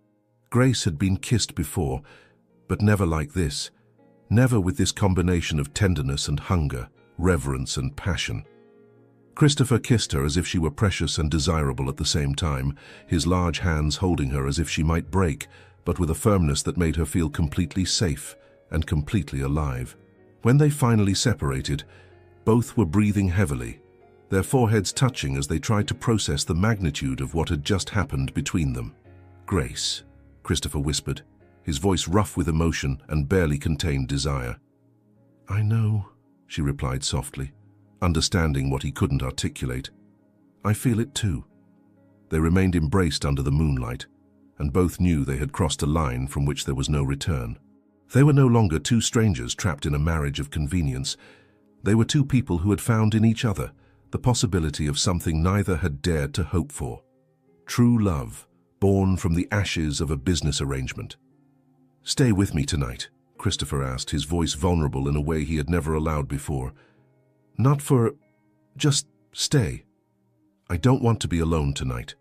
Grace had been kissed before, but never like this. Never with this combination of tenderness and hunger, reverence and passion. Christopher kissed her as if she were precious and desirable at the same time, his large hands holding her as if she might break, but with a firmness that made her feel completely safe and completely alive. When they finally separated, both were breathing heavily, their foreheads touching as they tried to process the magnitude of what had just happened between them. "Grace," Christopher whispered, his voice rough with emotion and barely contained desire. "I know," she replied softly, understanding what he couldn't articulate. "I feel it too." They remained embraced under the moonlight, and both knew they had crossed a line from which there was no return. They were no longer two strangers trapped in a marriage of convenience. They were two people who had found in each other the possibility of something neither had dared to hope for. True love, born from the ashes of a business arrangement. "Stay with me tonight," Christopher asked, his voice vulnerable in a way he had never allowed before. "Not for... just stay. I don't want to be alone tonight."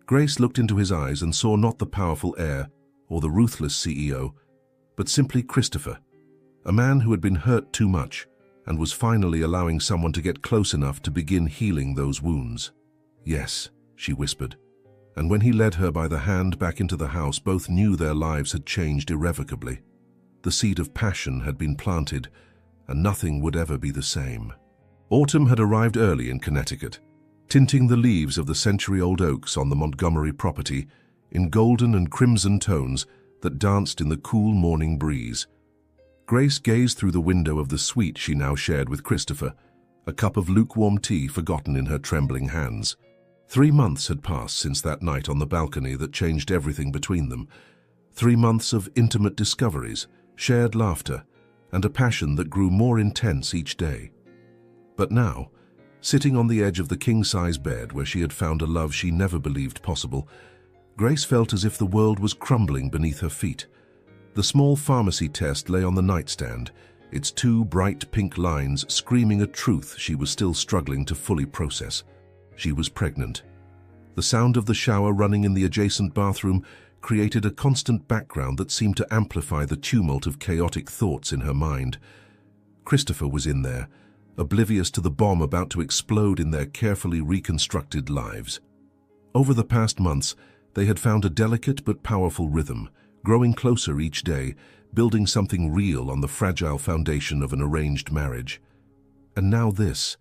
Grace looked into his eyes and saw not the powerful heir or the ruthless CEO, but simply Christopher, a man who had been hurt too much and was finally allowing someone to get close enough to begin healing those wounds. "Yes," she whispered, and when he led her by the hand back into the house, both knew their lives had changed irrevocably. The seed of passion had been planted, and nothing would ever be the same. Autumn had arrived early in Connecticut, tinting the leaves of the century-old oaks on the Montgomery property in golden and crimson tones that danced in the cool morning breeze. Grace gazed through the window of the suite she now shared with Christopher, a cup of lukewarm tea forgotten in her trembling hands. 3 months had passed since that night on the balcony that changed everything between them. 3 months of intimate discoveries, shared laughter, and a passion that grew more intense each day. But now, sitting on the edge of the king-size bed where she had found a love she never believed possible, Grace felt as if the world was crumbling beneath her feet. The small pharmacy test lay on the nightstand, its 2 bright pink lines screaming a truth she was still struggling to fully process. She was pregnant. The sound of the shower running in the adjacent bathroom created a constant background that seemed to amplify the tumult of chaotic thoughts in her mind. Christopher was in there, oblivious to the bomb about to explode in their carefully reconstructed lives. Over the past months, they had found a delicate but powerful rhythm, growing closer each day, building something real on the fragile foundation of an arranged marriage. And now this.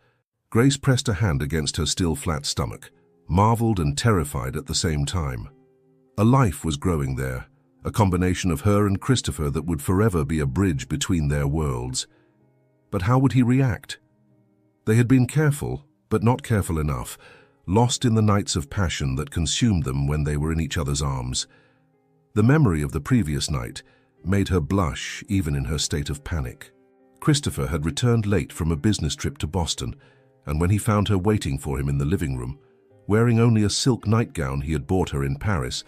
Grace pressed a hand against her still flat stomach, marveled and terrified at the same time. A life was growing there, a combination of her and Christopher that would forever be a bridge between their worlds. But how would he react? They had been careful, but not careful enough, lost in the nights of passion that consumed them when they were in each other's arms. The memory of the previous night made her blush even in her state of panic. Christopher had returned late from a business trip to Boston, and when he found her waiting for him in the living room, wearing only a silk nightgown he had bought her in Paris,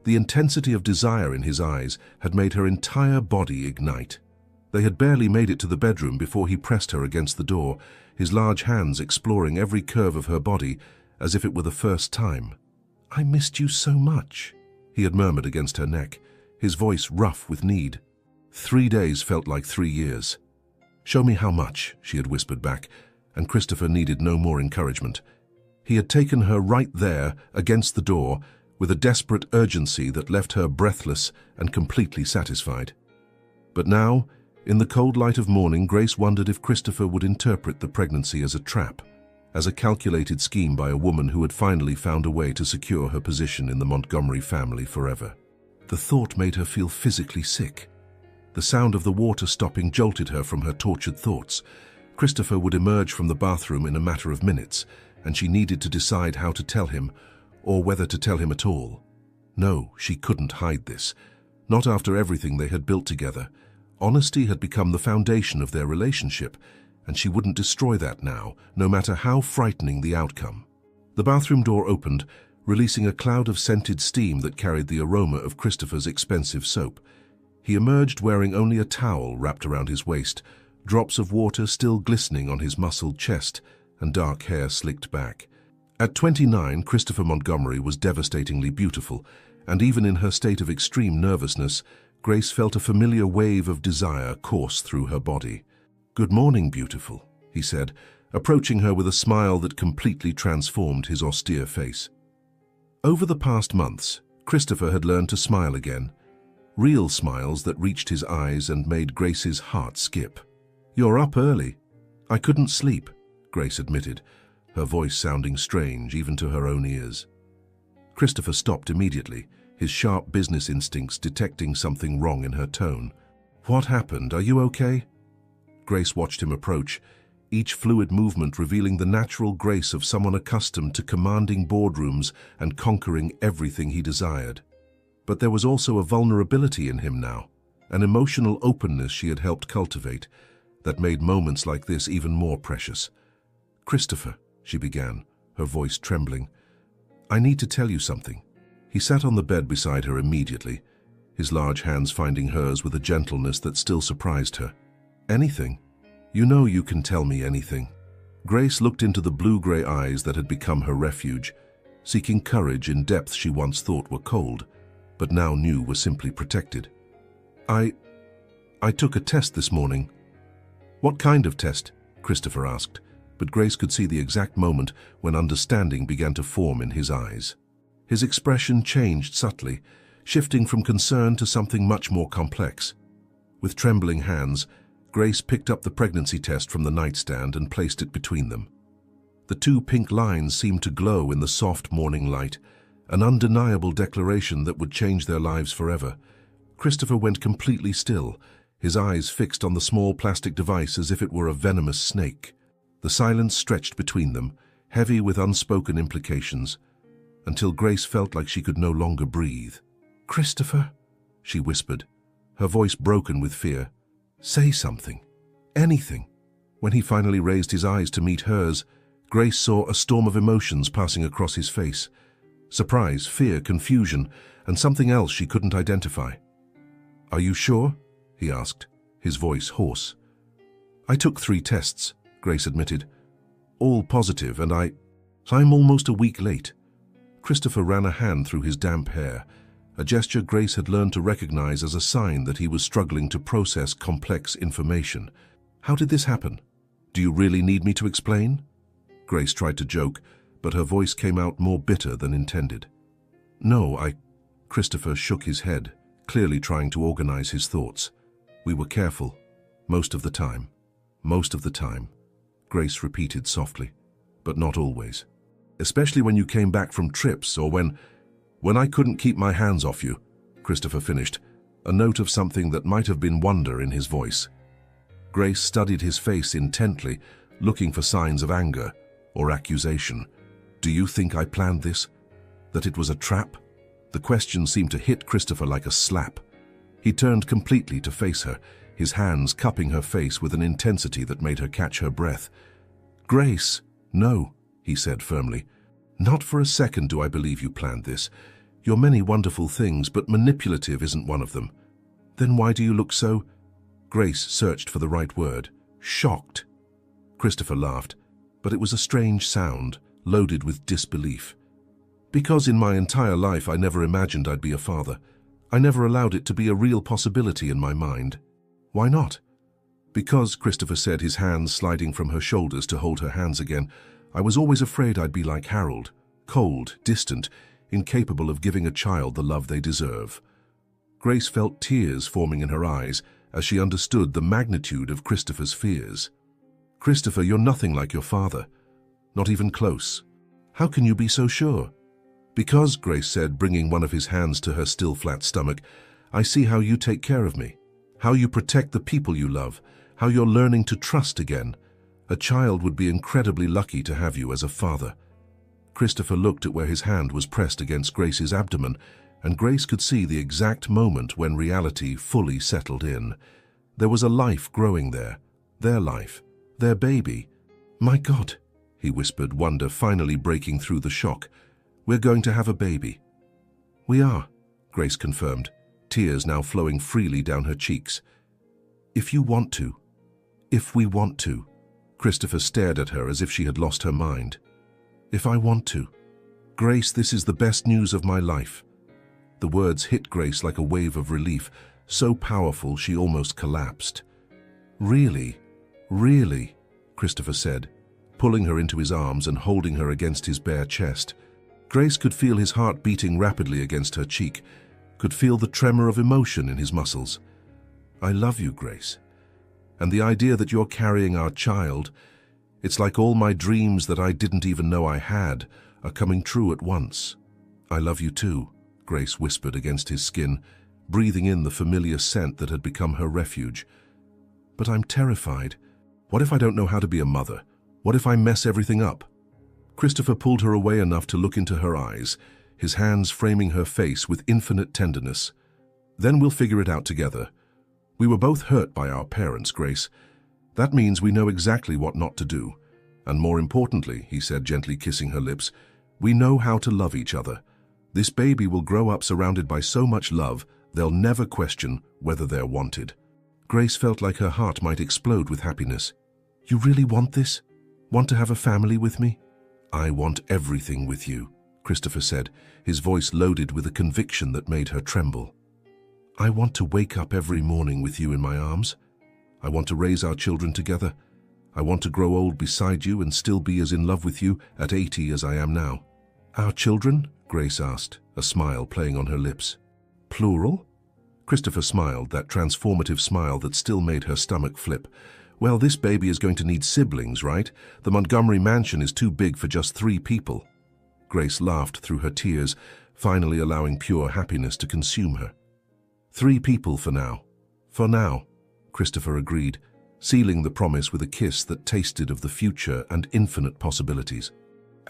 the intensity of desire in his eyes had made her entire body ignite. They had barely made it to the bedroom before he pressed her against the door, his large hands exploring every curve of her body as if it were the first time. "I missed you so much," he had murmured against her neck, his voice rough with need. 3 days felt like 3 years. "Show me how much," she had whispered back, and Christopher needed no more encouragement. He had taken her right there, against the door, with a desperate urgency that left her breathless and completely satisfied. But now, in the cold light of morning, Grace wondered if Christopher would interpret the pregnancy as a trap, as a calculated scheme by a woman who had finally found a way to secure her position in the Montgomery family forever. The thought made her feel physically sick. The sound of the water stopping jolted her from her tortured thoughts. Christopher would emerge from the bathroom in a matter of minutes, and she needed to decide how to tell him, or whether to tell him at all. No, she couldn't hide this. Not after everything they had built together. Honesty had become the foundation of their relationship, and she wouldn't destroy that now, no matter how frightening the outcome. The bathroom door opened, releasing a cloud of scented steam that carried the aroma of Christopher's expensive soap. He emerged wearing only a towel wrapped around his waist, drops of water still glistening on his muscled chest, and dark hair slicked back. At 29, Christopher Montgomery was devastatingly beautiful, and even in her state of extreme nervousness, Grace felt a familiar wave of desire course through her body. "Good morning, beautiful," he said, approaching her with a smile that completely transformed his austere face. Over the past months, Christopher had learned to smile again, real smiles that reached his eyes and made Grace's heart skip. "You're up early." "I couldn't sleep," Grace admitted, her voice sounding strange even to her own ears. Christopher stopped immediately, his sharp business instincts detecting something wrong in her tone. "What happened? Are you okay?" Grace watched him approach, each fluid movement revealing the natural grace of someone accustomed to commanding boardrooms and conquering everything he desired. But there was also a vulnerability in him now, an emotional openness she had helped cultivate, that made moments like this even more precious. "Christopher," she began, her voice trembling, "I need to tell you something." He sat on the bed beside her immediately, his large hands finding hers with a gentleness that still surprised her. "Anything? You know you can tell me anything." Grace looked into the blue-gray eyes that had become her refuge, seeking courage in depths she once thought were cold, but now knew were simply protected. I took a test this morning." "What kind of test?" Christopher asked, but Grace could see the exact moment when understanding began to form in his eyes. His expression changed subtly, shifting from concern to something much more complex. With trembling hands, Grace picked up the pregnancy test from the nightstand and placed it between them. The two pink lines seemed to glow in the soft morning light, an undeniable declaration that would change their lives forever. Christopher went completely still, his eyes fixed on the small plastic device as if it were a venomous snake. The silence stretched between them, heavy with unspoken implications, until Grace felt like she could no longer breathe. "Christopher," she whispered, her voice broken with fear. "Say something. Anything." When he finally raised his eyes to meet hers, Grace saw a storm of emotions passing across his face. Surprise, fear, confusion, and something else she couldn't identify. "Are you sure?" he asked, his voice hoarse. "I took 3 tests," Grace admitted. "All positive, and I'm almost a week late." Christopher ran a hand through his damp hair, a gesture Grace had learned to recognize as a sign that he was struggling to process complex information. "How did this happen? Do you really need me to explain?" Grace tried to joke, but her voice came out more bitter than intended. "No, Christopher shook his head, clearly trying to organize his thoughts. "We were careful. Most of the time." "Most of the time," Grace repeated softly. "But not always. Especially when you came back from trips or when I couldn't keep my hands off you," Christopher finished, a note of something that might have been wonder in his voice. Grace studied his face intently, looking for signs of anger or accusation. "Do you think I planned this? That it was a trap?" The question seemed to hit Christopher like a slap. He turned completely to face her, his hands cupping her face with an intensity that made her catch her breath. "Grace, no," he said firmly. "Not for a second do I believe you planned this. You're many wonderful things, but manipulative isn't one of them." "Then why do you look so—" Grace searched for the right word. "Shocked." Christopher laughed, but it was a strange sound, loaded with disbelief. "Because in my entire life I never imagined I'd be a father. I never allowed it to be a real possibility in my mind." "Why not?" "Because," Christopher said, his hands sliding from her shoulders to hold her hands again, "I was always afraid I'd be like Harold, cold, distant, incapable of giving a child the love they deserve." Grace felt tears forming in her eyes as she understood the magnitude of Christopher's fears. "Christopher, you're nothing like your father. Not even close. How can you be so sure?" "Because," Grace said, bringing one of his hands to her still flat stomach, "I see how you take care of me, how you protect the people you love, how you're learning to trust again. A child would be incredibly lucky to have you as a father." Christopher looked at where his hand was pressed against Grace's abdomen, and Grace could see the exact moment when reality fully settled in. There was a life growing there, their life, Their baby. My God, he whispered, wonder finally breaking through the shock. We're going to have a baby. We are, Grace confirmed, tears now flowing freely down her cheeks. If you want to. If we want to. Christopher stared at her as if she had lost her mind. If I want to. Grace, this is the best news of my life. The words hit Grace like a wave of relief, so powerful she almost collapsed. Really? Really? Christopher said, pulling her into his arms and holding her against his bare chest. Grace could feel his heart beating rapidly against her cheek, could feel the tremor of emotion in his muscles. I love you, Grace. And the idea that you're carrying our child, it's like all my dreams that I didn't even know I had are coming true at once. I love you too, Grace whispered against his skin, breathing in the familiar scent that had become her refuge. But I'm terrified. What if I don't know how to be a mother? What if I mess everything up? Christopher pulled her away enough to look into her eyes, his hands framing her face with infinite tenderness. Then we'll figure it out together. We were both hurt by our parents, Grace. That means we know exactly what not to do. And more importantly, he said, gently kissing her lips, we know how to love each other. This baby will grow up surrounded by so much love, they'll never question whether they're wanted. Grace felt like her heart might explode with happiness. You really want this? Want to have a family with me? I want everything with you, Christopher said, his voice loaded with a conviction that made her tremble. I want to wake up every morning with you in my arms. I want to raise our children together. I want to grow old beside you and still be as in love with you at 80 as I am now. Our children? Grace asked, a smile playing on her lips. Plural? Christopher smiled, that transformative smile that still made her stomach flip. Well, this baby is going to need siblings, right? The Montgomery mansion is too big for just 3 people. Grace laughed through her tears, finally allowing pure happiness to consume her. 3 people for now. For now, Christopher agreed, sealing the promise with a kiss that tasted of the future and infinite possibilities.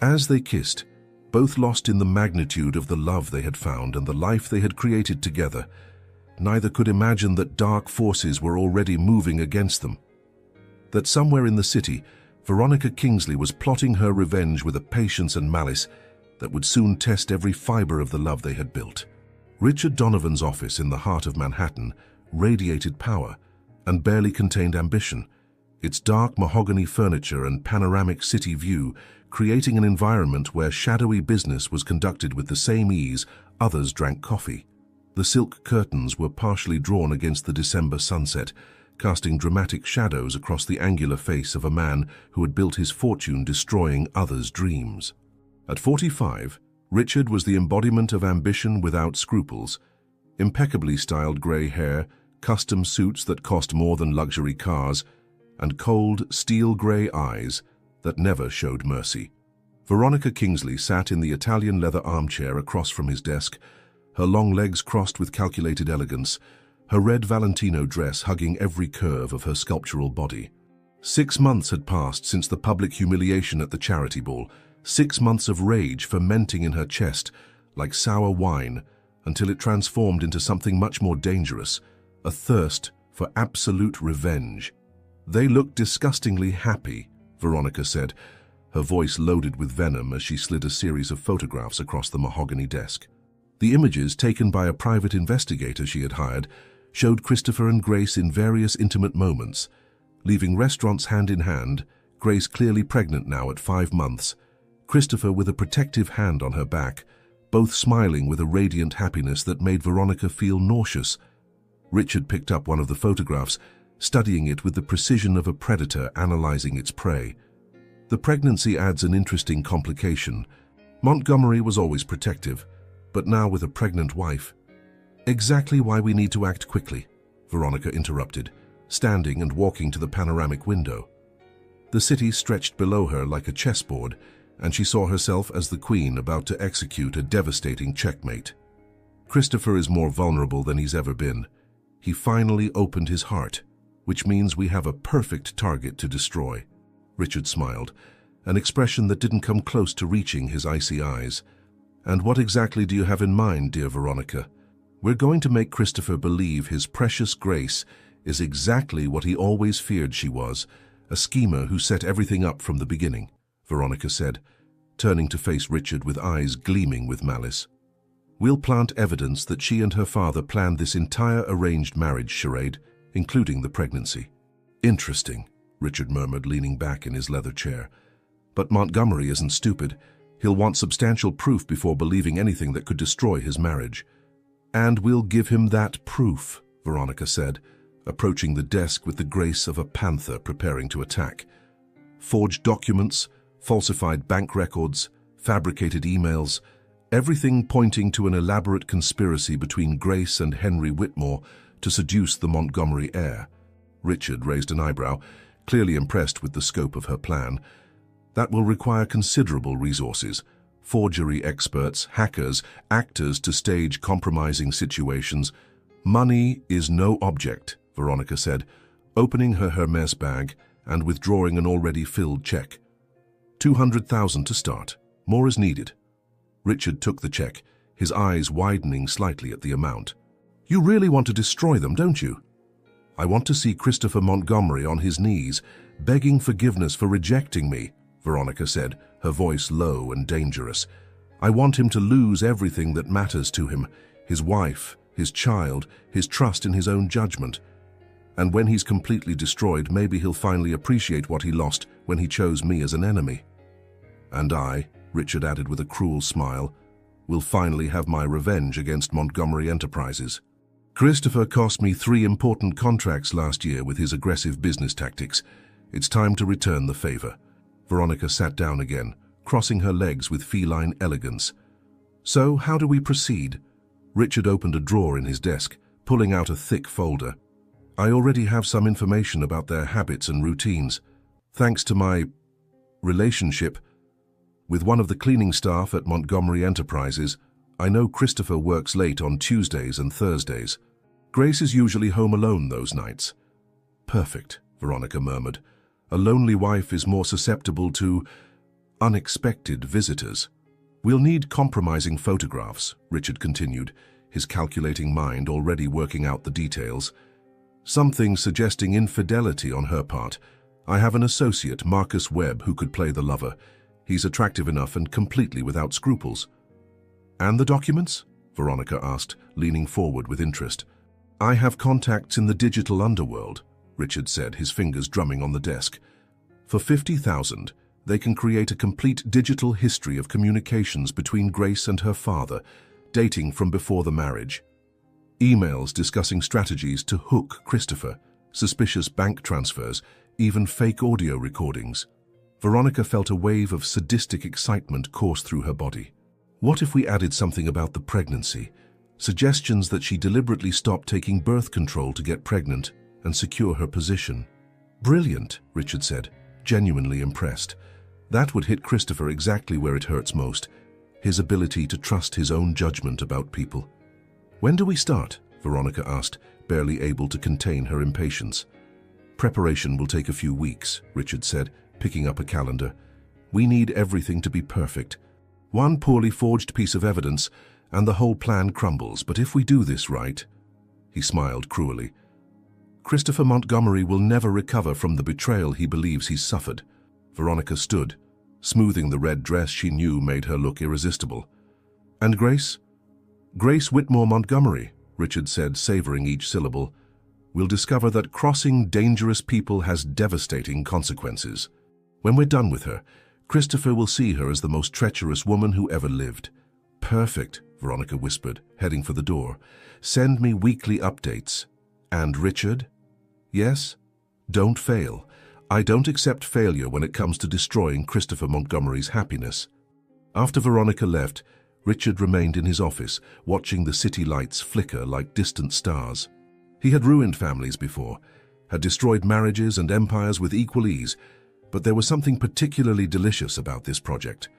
As they kissed, both lost in the magnitude of the love they had found and the life they had created together, neither could imagine that dark forces were already moving against them. That somewhere in the city, Veronica Kingsley was plotting her revenge with a patience and malice that would soon test every fiber of the love they had built. Richard Donovan's office in the heart of Manhattan radiated power and barely contained ambition, its dark mahogany furniture and panoramic city view creating an environment where shadowy business was conducted with the same ease others drank coffee. The silk curtains were partially drawn against the December sunset, casting dramatic shadows across the angular face of a man who had built his fortune destroying others' dreams. At 45, Richard was the embodiment of ambition without scruples. Impeccably styled grey hair, custom suits that cost more than luxury cars, and cold, steel-grey eyes that never showed mercy. Veronica Kingsley sat in the Italian leather armchair across from his desk, her long legs crossed with calculated elegance, her red Valentino dress hugging every curve of her sculptural body. 6 months had passed since the public humiliation at the charity ball, 6 months of rage fermenting in her chest like sour wine until it transformed into something much more dangerous, a thirst for absolute revenge. They looked disgustingly happy, Veronica said, her voice loaded with venom as she slid a series of photographs across the mahogany desk. The images, taken by a private investigator she had hired, showed Christopher and Grace in various intimate moments, leaving restaurants hand in hand, Grace clearly pregnant now at 5 months, Christopher with a protective hand on her back, both smiling with a radiant happiness that made Veronica feel nauseous. Richard picked up one of the photographs, studying it with the precision of a predator analyzing its prey. The pregnancy adds an interesting complication. Montgomery was always protective, but now with a pregnant wife. Exactly why we need to act quickly, Veronica interrupted, standing and walking to the panoramic window. The city stretched below her like a chessboard, and she saw herself as the queen about to execute a devastating checkmate. Christopher is more vulnerable than he's ever been. He finally opened his heart, which means we have a perfect target to destroy. Richard smiled, an expression that didn't come close to reaching his icy eyes. And what exactly do you have in mind, dear Veronica? We're going to make Christopher believe his precious Grace is exactly what he always feared she was, a schemer who set everything up from the beginning, Veronica said, turning to face Richard with eyes gleaming with malice. We'll plant evidence that she and her father planned this entire arranged marriage charade, including the pregnancy. Interesting, Richard murmured, leaning back in his leather chair. But Montgomery isn't stupid. He'll want substantial proof before believing anything that could destroy his marriage. And we'll give him that proof, Veronica said, approaching the desk with the grace of a panther preparing to attack. Forged documents, falsified bank records, fabricated emails, everything pointing to an elaborate conspiracy between Grace and Henry Whitmore to seduce the Montgomery heir. Richard raised an eyebrow, clearly impressed with the scope of her plan. That will require considerable resources. Forgery experts, hackers, actors to stage compromising situations. Money is no object, Veronica said, opening her Hermes bag and withdrawing an already filled check. 200,000 to start. More is needed. Richard took the check, his eyes widening slightly at the amount. You really want to destroy them, don't you? I want to see Christopher Montgomery on his knees, begging forgiveness for rejecting me, Veronica said, her voice low and dangerous. I want him to lose everything that matters to him, his wife, his child, his trust in his own judgment. And when he's completely destroyed, maybe he'll finally appreciate what he lost when he chose me as an enemy. And I, Richard added with a cruel smile, will finally have my revenge against Montgomery Enterprises. Christopher cost me 3 important contracts last year with his aggressive business tactics. It's time to return the favor. Veronica sat down again, crossing her legs with feline elegance. So, how do we proceed? Richard opened a drawer in his desk, pulling out a thick folder. I already have some information about their habits and routines, thanks to my relationship with one of the cleaning staff at Montgomery Enterprises. I know Christopher works late on Tuesdays and Thursdays. Grace is usually home alone those nights. Perfect, Veronica murmured. A lonely wife is more susceptible to unexpected visitors. We'll need compromising photographs, Richard continued, his calculating mind already working out the details. Something suggesting infidelity on her part. I have an associate, Marcus Webb, who could play the lover. He's attractive enough and completely without scruples. And the documents? Veronica asked, leaning forward with interest. I have contacts in the digital underworld, Richard said, his fingers drumming on the desk. For 50,000, they can create a complete digital history of communications between Grace and her father, dating from before the marriage. Emails discussing strategies to hook Christopher, suspicious bank transfers, even fake audio recordings. Veronica felt a wave of sadistic excitement course through her body. What if we added something about the pregnancy? Suggestions that she deliberately stopped taking birth control to get pregnant and secure her position. Brilliant, Richard said, genuinely impressed. That would hit Christopher exactly where it hurts most, his ability to trust his own judgment about people. When do we start? Veronica asked, barely able to contain her impatience. Preparation will take a few weeks, Richard said, picking up a calendar. We need everything to be perfect. One poorly forged piece of evidence, and the whole plan crumbles. But if we do this right, he smiled cruelly, Christopher Montgomery will never recover from the betrayal he believes he's suffered. Veronica stood, smoothing the red dress she knew made her look irresistible. And Grace? Grace Whitmore Montgomery, Richard said, savoring each syllable. We'll discover that crossing dangerous people has devastating consequences. When we're done with her, Christopher will see her as the most treacherous woman who ever lived. Perfect, Veronica whispered, heading for the door. Send me weekly updates. And Richard? Yes? Don't fail. I don't accept failure when it comes to destroying Christopher Montgomery's happiness. After Veronica left, Richard remained in his office, watching the city lights flicker like distant stars. He had ruined families before, had destroyed marriages and empires with equal ease, but there was something particularly delicious about this project.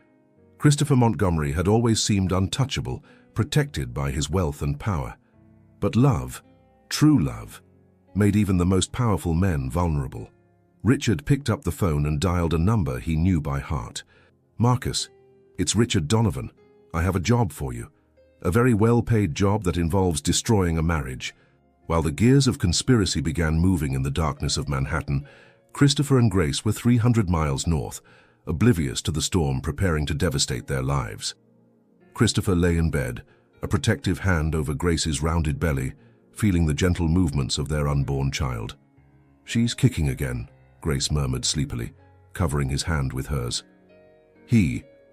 Christopher Montgomery had always seemed untouchable, protected by his wealth and power. But love, true love, made even the most powerful men vulnerable. Richard picked up the phone and dialed a number he knew by heart. Marcus, it's Richard Donovan. I have a job for you. A very well-paid job that involves destroying a marriage. While the gears of conspiracy began moving in the darkness of Manhattan, Christopher and Grace were 300 miles north, oblivious to the storm preparing to devastate their lives. Christopher lay in bed, a protective hand over Grace's rounded belly, feeling the gentle movements of their unborn child. "She's kicking again," Grace murmured sleepily, covering his hand with hers.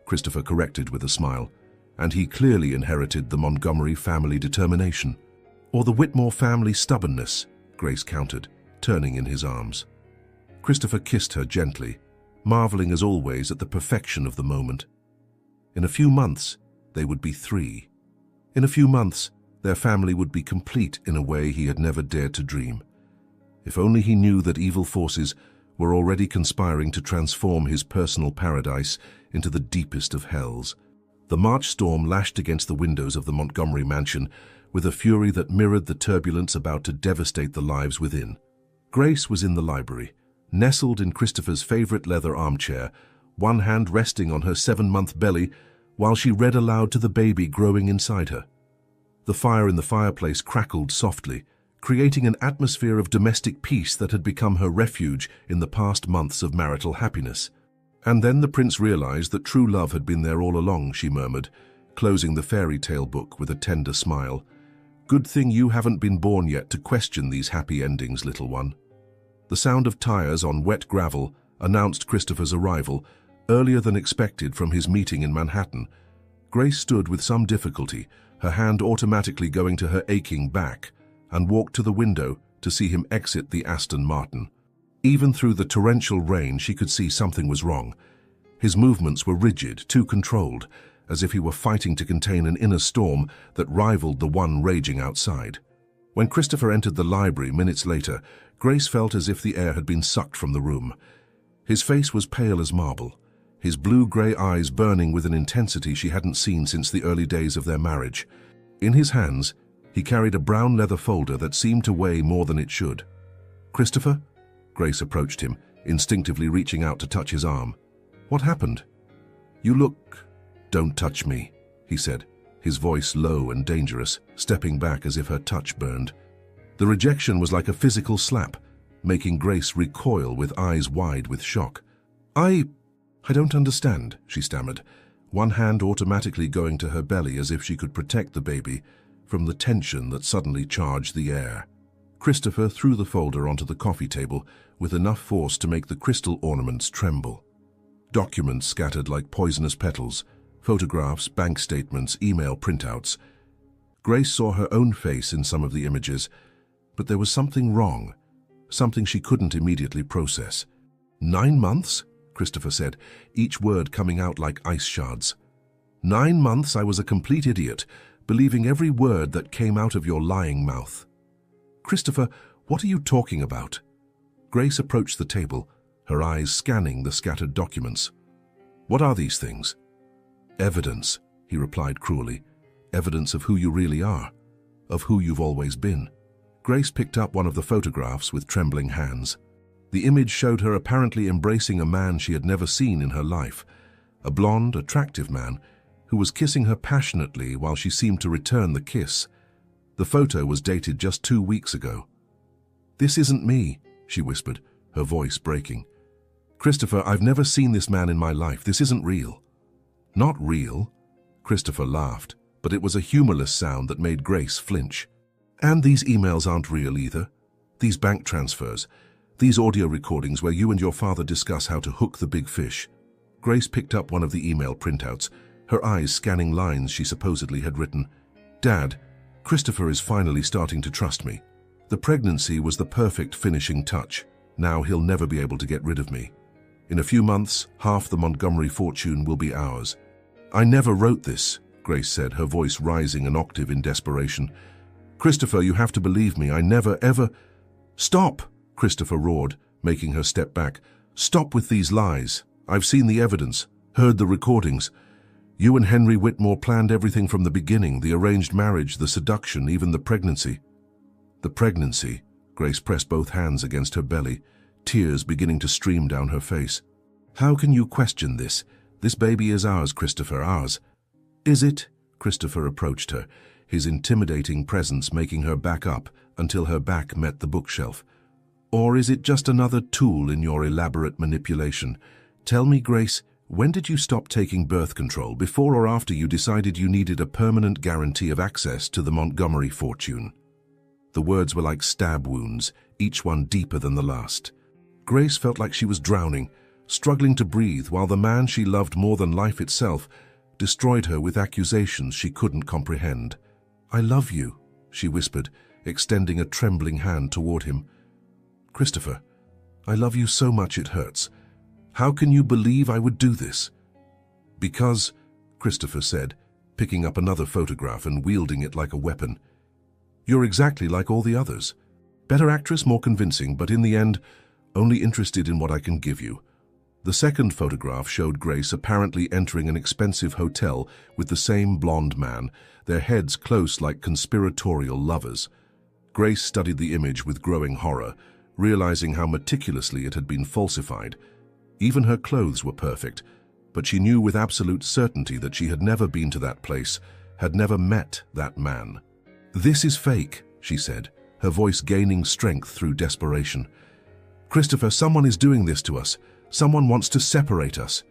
Christopher corrected with a smile, and he clearly inherited the Montgomery family determination. "Or the Whitmore family stubbornness," Grace countered, turning in his arms. Christopher kissed her gently, marveling as always at the perfection of the moment. In a few months, they would be 3. In a few months, their family would be complete in a way he had never dared to dream. If only he knew that evil forces were already conspiring to transform his personal paradise into the deepest of hells. The March storm lashed against the windows of the Montgomery mansion with a fury that mirrored the turbulence about to devastate the lives within. Grace was in the library, nestled in Christopher's favorite leather armchair, one hand resting on her 7-month belly while she read aloud to the baby growing inside her. The fire in the fireplace crackled softly, creating an atmosphere of domestic peace that had become her refuge in the past months of marital happiness. "And then the prince realized that true love had been there all along," she murmured, closing the fairy tale book with a tender smile. "Good thing you haven't been born yet to question these happy endings, little one." The sound of tires on wet gravel announced Christopher's arrival, earlier than expected from his meeting in Manhattan. Grace stood with some difficulty, her hand automatically going to her aching back, and walked to the window to see him exit the Aston Martin. Even through the torrential rain, she could see something was wrong. His movements were rigid, too controlled, as if he were fighting to contain an inner storm that rivaled the one raging outside. When Christopher entered the library minutes later, Grace felt as if the air had been sucked from the room. His face was pale as marble, his blue-gray eyes burning with an intensity she hadn't seen since the early days of their marriage. In his hands, he carried a brown leather folder that seemed to weigh more than it should. "Christopher?" Grace approached him, instinctively reaching out to touch his arm. "What happened?" "You look—" "Don't touch me," he said, his voice low and dangerous, stepping back as if her touch burned. The rejection was like a physical slap, making Grace recoil with eyes wide with shock. I don't understand," she stammered, one hand automatically going to her belly as if she could protect the baby from the tension that suddenly charged the air. Christopher threw the folder onto the coffee table with enough force to make the crystal ornaments tremble. Documents scattered like poisonous petals, photographs, bank statements, email printouts. Grace saw her own face in some of the images, but there was something wrong, something she couldn't immediately process. 9 months? Christopher said, each word coming out like ice shards. 9 months I was a complete idiot, believing every word that came out of your lying mouth. Christopher, what are you talking about? Grace approached the table, her eyes scanning the scattered documents. What are these things? Evidence, he replied cruelly. Evidence of who you really are, of who you've always been. Grace picked up one of the photographs with trembling hands. The image showed her apparently embracing a man she had never seen in her life, a blonde, attractive man who was kissing her passionately while she seemed to return the kiss. The photo was dated just 2 weeks ago. This isn't me, she whispered, her voice breaking. Christopher, I've never seen this man in my life. This isn't real. Not real? Christopher laughed, but it was a humorless sound that made Grace flinch. And these emails aren't real either. These bank transfers, these audio recordings where you and your father discuss how to hook the big fish. Grace picked up one of the email printouts, her eyes scanning lines she supposedly had written. Dad, Christopher is finally starting to trust me. The pregnancy was the perfect finishing touch. Now he'll never be able to get rid of me. In a few months, half the Montgomery fortune will be ours. I never wrote this, Grace said, her voice rising an octave in desperation. Christopher, you have to believe me. I never, ever... Stop, Christopher roared, making her step back. Stop with these lies. I've seen the evidence, heard the recordings. You and Henry Whitmore planned everything from the beginning, the arranged marriage, the seduction, even the pregnancy. The pregnancy, Grace pressed both hands against her belly, tears beginning to stream down her face. How can you question this? This baby is ours, Christopher, ours. Is it? Christopher approached her, his intimidating presence making her back up until her back met the bookshelf. Or is it just another tool in your elaborate manipulation? Tell me, Grace, when did you stop taking birth control, before or after you decided you needed a permanent guarantee of access to the Montgomery fortune? The words were like stab wounds, each one deeper than the last. Grace felt like she was drowning, struggling to breathe, while the man she loved more than life itself destroyed her with accusations she couldn't comprehend. "I love you," she whispered, extending a trembling hand toward him. "Christopher, I love you so much it hurts. How can you believe I would do this?" "Because," Christopher said, picking up another photograph and wielding it like a weapon, "you're exactly like all the others. Better actress, more convincing, but in the end, only interested in what I can give you." The second photograph showed Grace apparently entering an expensive hotel with the same blonde man, their heads close like conspiratorial lovers. Grace studied the image with growing horror, realizing how meticulously it had been falsified. Even her clothes were perfect, but she knew with absolute certainty that she had never been to that place, had never met that man. "This is fake," she said, her voice gaining strength through desperation. "Christopher, someone is doing this to us. Someone wants to separate us."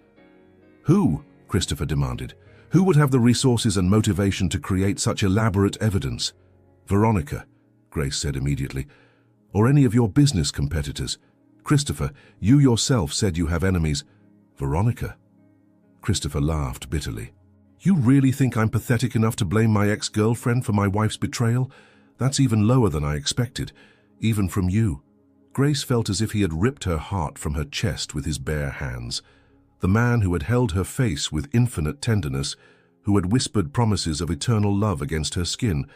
"Who?" Christopher demanded. "Who would have the resources and motivation to create such elaborate evidence?" "Veronica," Grace said immediately. "Or any of your business competitors. Christopher, you yourself said you have enemies." "Veronica?" Christopher laughed bitterly. "You really think I'm pathetic enough to blame my ex-girlfriend for my wife's betrayal? That's even lower than I expected, even from you." Grace felt as if he had ripped her heart from her chest with his bare hands. The man who had held her face with infinite tenderness, who had whispered promises of eternal love against her skin,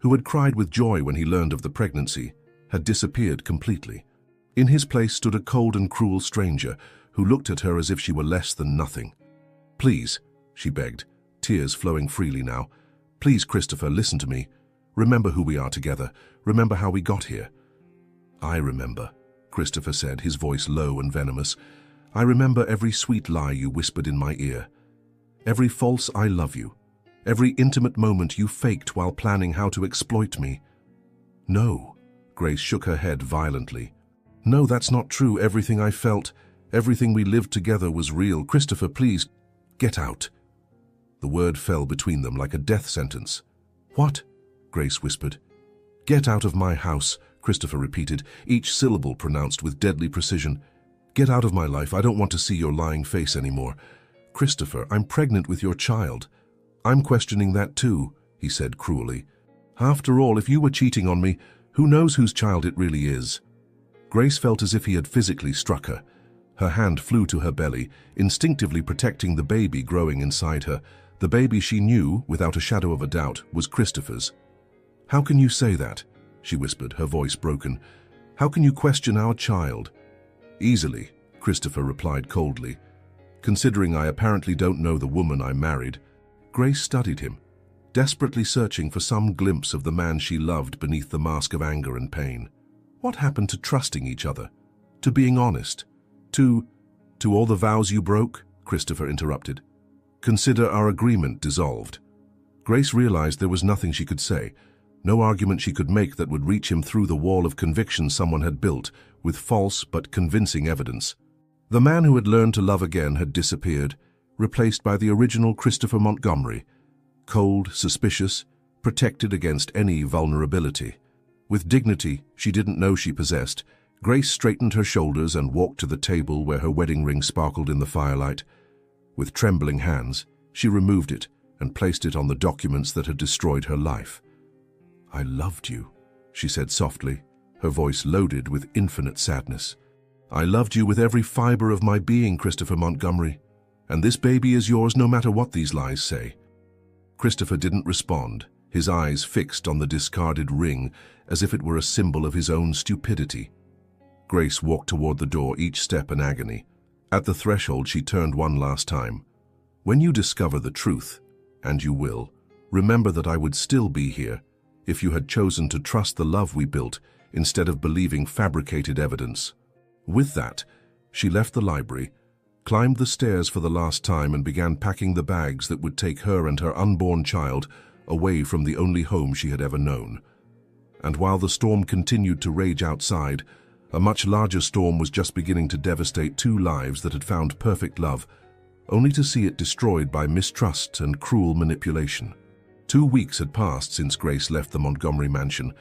who had cried with joy when he learned of the pregnancy, had disappeared completely. In his place stood a cold and cruel stranger who looked at her as if she were less than nothing. "Please," she begged, tears flowing freely now. "Please, Christopher, listen to me. Remember who we are together. Remember how we got here." "I remember," Christopher said, his voice low and venomous. "I remember every sweet lie you whispered in my ear. Every false I love you. Every intimate moment you faked while planning how to exploit me." "No," Grace shook her head violently. "No, that's not true. Everything I felt, everything we lived together was real. Christopher, please, get out." The word fell between them like a death sentence. "What?" Grace whispered. "Get out of my house," Christopher repeated, each syllable pronounced with deadly precision. "Get out of my life. I don't want to see your lying face anymore." "Christopher, I'm pregnant with your child." "I'm questioning that too," he said cruelly. "After all, if you were cheating on me, who knows whose child it really is?" Grace felt as if he had physically struck her. Her hand flew to her belly, instinctively protecting the baby growing inside her, the baby she knew, without a shadow of a doubt, was Christopher's. "How can you say that?" she whispered, her voice broken. "How can you question our child?" "Easily," Christopher replied coldly. "Considering I apparently don't know the woman I married." Grace studied him, desperately searching for some glimpse of the man she loved beneath the mask of anger and pain. What happened to trusting each other? To being honest? To all the vows you broke? Christopher interrupted. "Consider our agreement dissolved." Grace realized there was nothing she could say, no argument she could make that would reach him through the wall of conviction someone had built with false but convincing evidence. The man who had learned to love again had disappeared, replaced by the original Christopher Montgomery, cold, suspicious, protected against any vulnerability. With dignity she didn't know she possessed, Grace straightened her shoulders and walked to the table where her wedding ring sparkled in the firelight. With trembling hands, she removed it and placed it on the documents that had destroyed her life. "I loved you," she said softly, her voice loaded with infinite sadness. "I loved you with every fiber of my being, Christopher Montgomery, and this baby is yours no matter what these lies say." Christopher didn't respond, his eyes fixed on the discarded ring as if it were a symbol of his own stupidity. Grace walked toward the door, each step an agony. At the threshold, she turned one last time. "When you discover the truth, and you will, remember that I would still be here if you had chosen to trust the love we built instead of believing fabricated evidence." With that, she left the library, climbed the stairs for the last time, and began packing the bags that would take her and her unborn child away from the only home she had ever known. And while the storm continued to rage outside, A much larger storm was just beginning to devastate two lives that had found perfect love, only to see it destroyed by mistrust and cruel manipulation. 2 weeks had passed since Grace left the Montgomery mansion,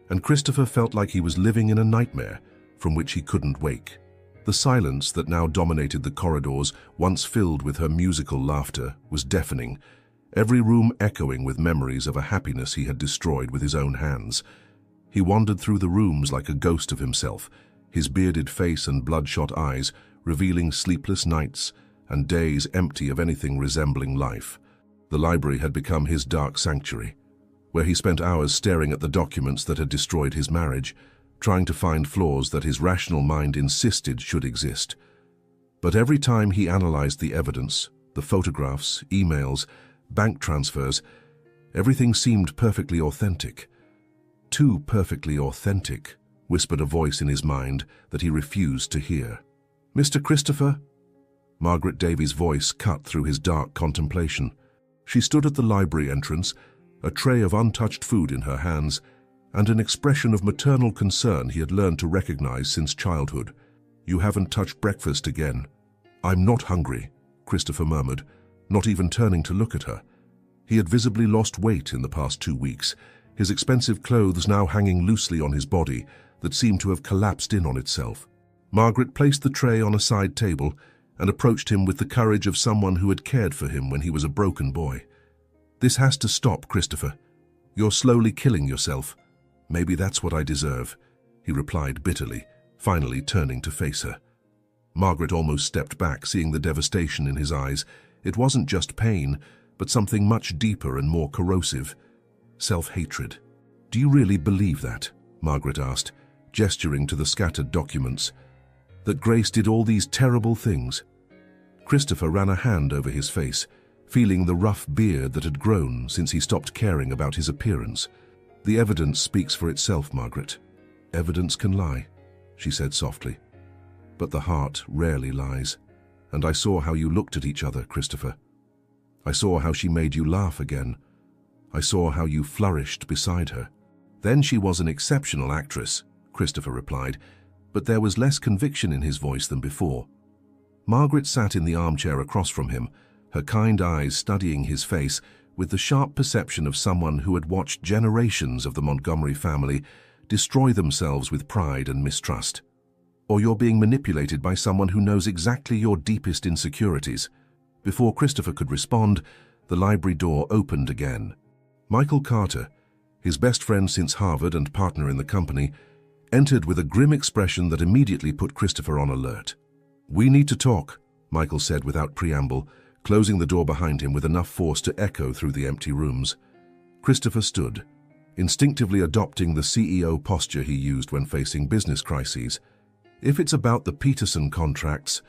and Christopher felt like he was living in a nightmare from which he couldn't wake. The silence that now dominated the corridors, once filled with her musical laughter, was deafening, every room echoing with memories of a happiness he had destroyed with his own hands. He wandered through the rooms like a ghost of himself, his bearded face and bloodshot eyes revealing sleepless nights and days empty of anything resembling life. The library had become his dark sanctuary, where he spent hours staring at the documents that had destroyed his marriage, trying to find flaws that his rational mind insisted should exist. But every time he analyzed the evidence, the photographs, emails, bank transfers, everything seemed perfectly authentic. Too perfectly authentic, whispered a voice in his mind that he refused to hear. "Mr. Christopher?" Margaret Davy's voice cut through his dark contemplation. She stood at the library entrance, a tray of untouched food in her hands, and an expression of maternal concern he had learned to recognize since childhood. "You haven't touched breakfast again." "I'm not hungry," Christopher murmured, not even turning to look at her. He had visibly lost weight in the past 2 weeks, his expensive clothes now hanging loosely on his body that seemed to have collapsed in on itself. Margaret placed the tray on a side table and approached him with the courage of someone who had cared for him when he was a broken boy. "This has to stop, Christopher. You're slowly killing yourself." "Maybe that's what I deserve," he replied bitterly, finally turning to face her. Margaret almost stepped back, seeing the devastation in his eyes. It wasn't just pain, but something much deeper and more corrosive. Self-hatred. "Do you really believe that?" Margaret asked, gesturing to the scattered documents. "That Grace did all these terrible things?" Christopher ran a hand over his face, feeling the rough beard that had grown since he stopped caring about his appearance. "The evidence speaks for itself, Margaret. Evidence can lie," she said softly. "But the heart rarely lies. And I saw how you looked at each other, Christopher. I saw how she made you laugh again. I saw how you flourished beside her." "Then she was an exceptional actress," Christopher replied, but there was less conviction in his voice than before. Margaret sat in the armchair across from him, her kind eyes studying his face with the sharp perception of someone who had watched generations of the Montgomery family destroy themselves with pride and mistrust. "Or you're being manipulated by someone who knows exactly your deepest insecurities." Before Christopher could respond, the library door opened again. Michael Carter, his best friend since Harvard and partner in the company, entered with a grim expression that immediately put Christopher on alert. "We need to talk," Michael said without preamble, closing the door behind him with enough force to echo through the empty rooms. Christopher stood, instinctively adopting the CEO posture he used when facing business crises. "If it's about the Peterson contracts..."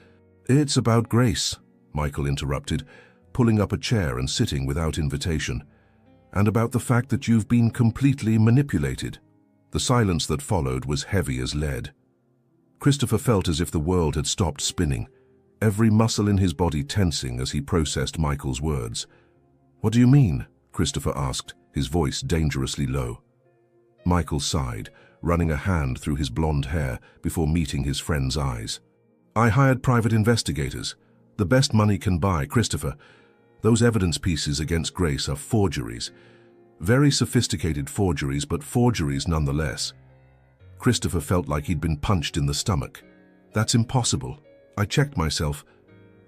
"It's about Grace," Michael interrupted, pulling up a chair and sitting without invitation. "And about the fact that you've been completely manipulated." The silence that followed was heavy as lead. Christopher felt as if the world had stopped spinning, every muscle in his body tensing as he processed Michael's words. "What do you mean?" Christopher asked, his voice dangerously low. Michael sighed, running a hand through his blonde hair before meeting his friend's eyes. "I hired private investigators. The best money can buy, Christopher. Those evidence pieces against Grace are forgeries. Very sophisticated forgeries, but forgeries nonetheless." Christopher felt like he'd been punched in the stomach. "That's impossible. I checked myself."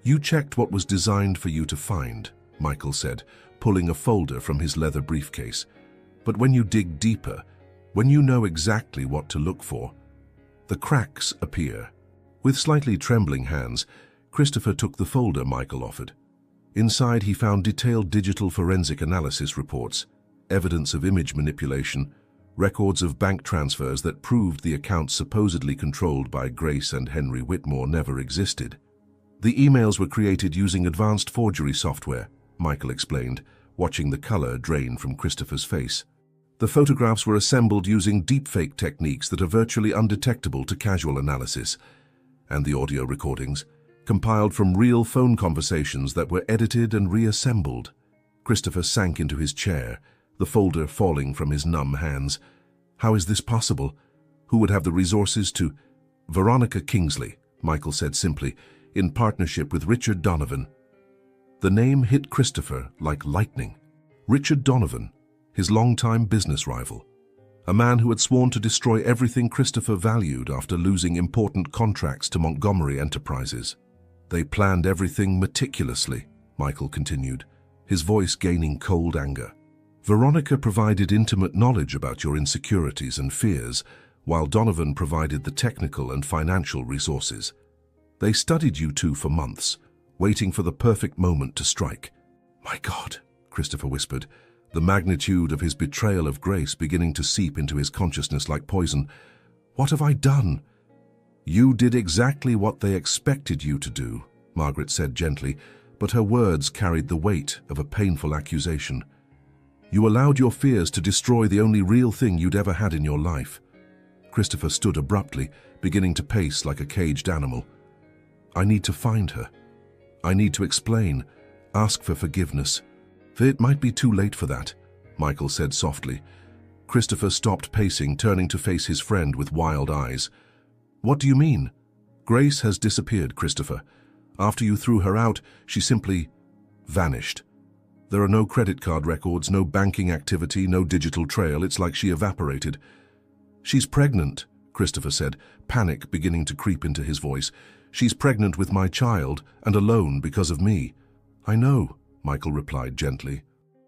"You checked what was designed for you to find," Michael said, pulling a folder from his leather briefcase. "But when you dig deeper, when you know exactly what to look for, the cracks appear." With slightly trembling hands, Christopher took the folder Michael offered. Inside he found detailed digital forensic analysis reports, evidence of image manipulation, records of bank transfers that proved the accounts supposedly controlled by Grace and Henry Whitmore never existed. "The emails were created using advanced forgery software," Michael explained, watching the color drain from Christopher's face. "The photographs were assembled using deepfake techniques that are virtually undetectable to casual analysis. And the audio recordings, compiled from real phone conversations that were edited and reassembled." Christopher sank into his chair, the folder falling from his numb hands. "How is this possible? Who would have the resources to..." Veronica Kingsley, Michael said simply, in partnership with Richard Donovan. The name hit Christopher like lightning. Richard Donovan, his longtime business rival. A man who had sworn to destroy everything Christopher valued after losing important contracts to Montgomery Enterprises. They planned everything meticulously, Michael continued, his voice gaining cold anger. Veronica provided intimate knowledge about your insecurities and fears, while Donovan provided the technical and financial resources. They studied you two for months, waiting for the perfect moment to strike. "My God," Christopher whispered, the magnitude of his betrayal of Grace beginning to seep into his consciousness like poison. "What have I done?" "You did exactly what they expected you to do," Margaret said gently, but her words carried the weight of a painful accusation. "You allowed your fears to destroy the only real thing you'd ever had in your life." Christopher stood abruptly, beginning to pace like a caged animal. "I need to find her. I need to explain, ask for forgiveness. It might be too late for that," Michael said softly. Christopher stopped pacing, turning to face his friend with wild eyes. "What do you mean?" "Grace has disappeared, Christopher. After you threw her out, she simply vanished. There are no credit card records, no banking activity, no digital trail. It's like she evaporated." "She's pregnant," Christopher said, panic beginning to creep into his voice. "She's pregnant with my child, and alone because of me." "I know," Michael replied gently.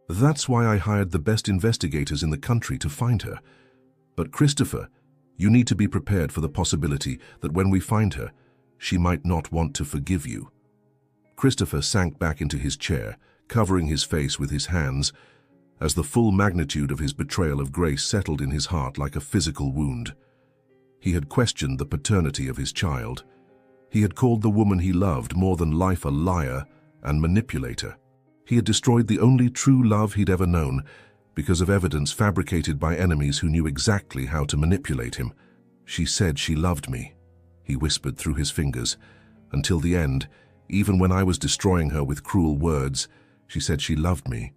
"That's why I hired the best investigators in the country to find her. But Christopher, you need to be prepared for the possibility that when we find her, she might not want to forgive you." Christopher sank back into his chair, covering his face with his hands, as the full magnitude of his betrayal of Grace settled in his heart like a physical wound. He had questioned the paternity of his child. He had called the woman he loved more than life a liar and manipulator. He had destroyed the only true love he'd ever known because of evidence fabricated by enemies who knew exactly how to manipulate him. "She said she loved me," he whispered through his fingers. "Until the end, even when I was destroying her with cruel words, she said she loved me."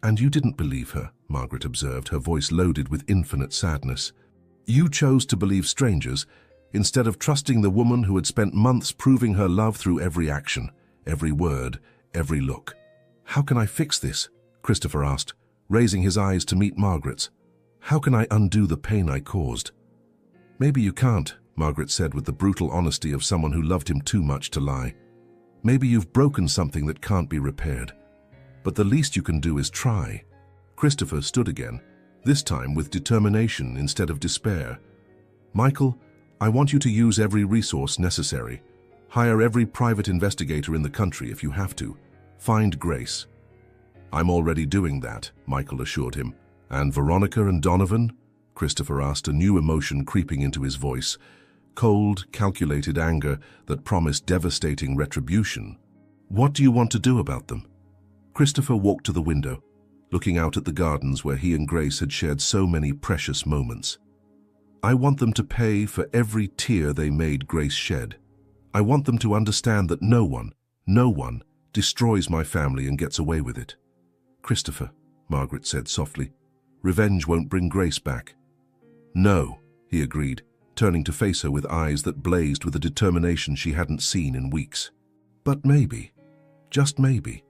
"And you didn't believe her," Margaret observed, her voice loaded with infinite sadness. "You chose to believe strangers, instead of trusting the woman who had spent months proving her love through every action, every word, every look." "How can I fix this?" Christopher asked, raising his eyes to meet Margaret's. "How can I undo the pain I caused?" "Maybe you can't," Margaret said with the brutal honesty of someone who loved him too much to lie. "Maybe you've broken something that can't be repaired. But the least you can do is try." Christopher stood again, this time with determination instead of despair. "Michael, I want you to use every resource necessary. Hire every private investigator in the country if you have to. Find Grace." "I'm already doing that," Michael assured him. "And Veronica and Donovan?" Christopher asked, a new emotion creeping into his voice. Cold, calculated anger that promised devastating retribution. "What do you want to do about them?" Christopher walked to the window, looking out at the gardens where he and Grace had shared so many precious moments. "I want them to pay for every tear they made Grace shed. I want them to understand that no one destroys my family and gets away with it." "Christopher," Margaret said softly, "revenge won't bring Grace back." "No," he agreed, turning to face her with eyes that blazed with a determination she hadn't seen in weeks. "But maybe, just maybe,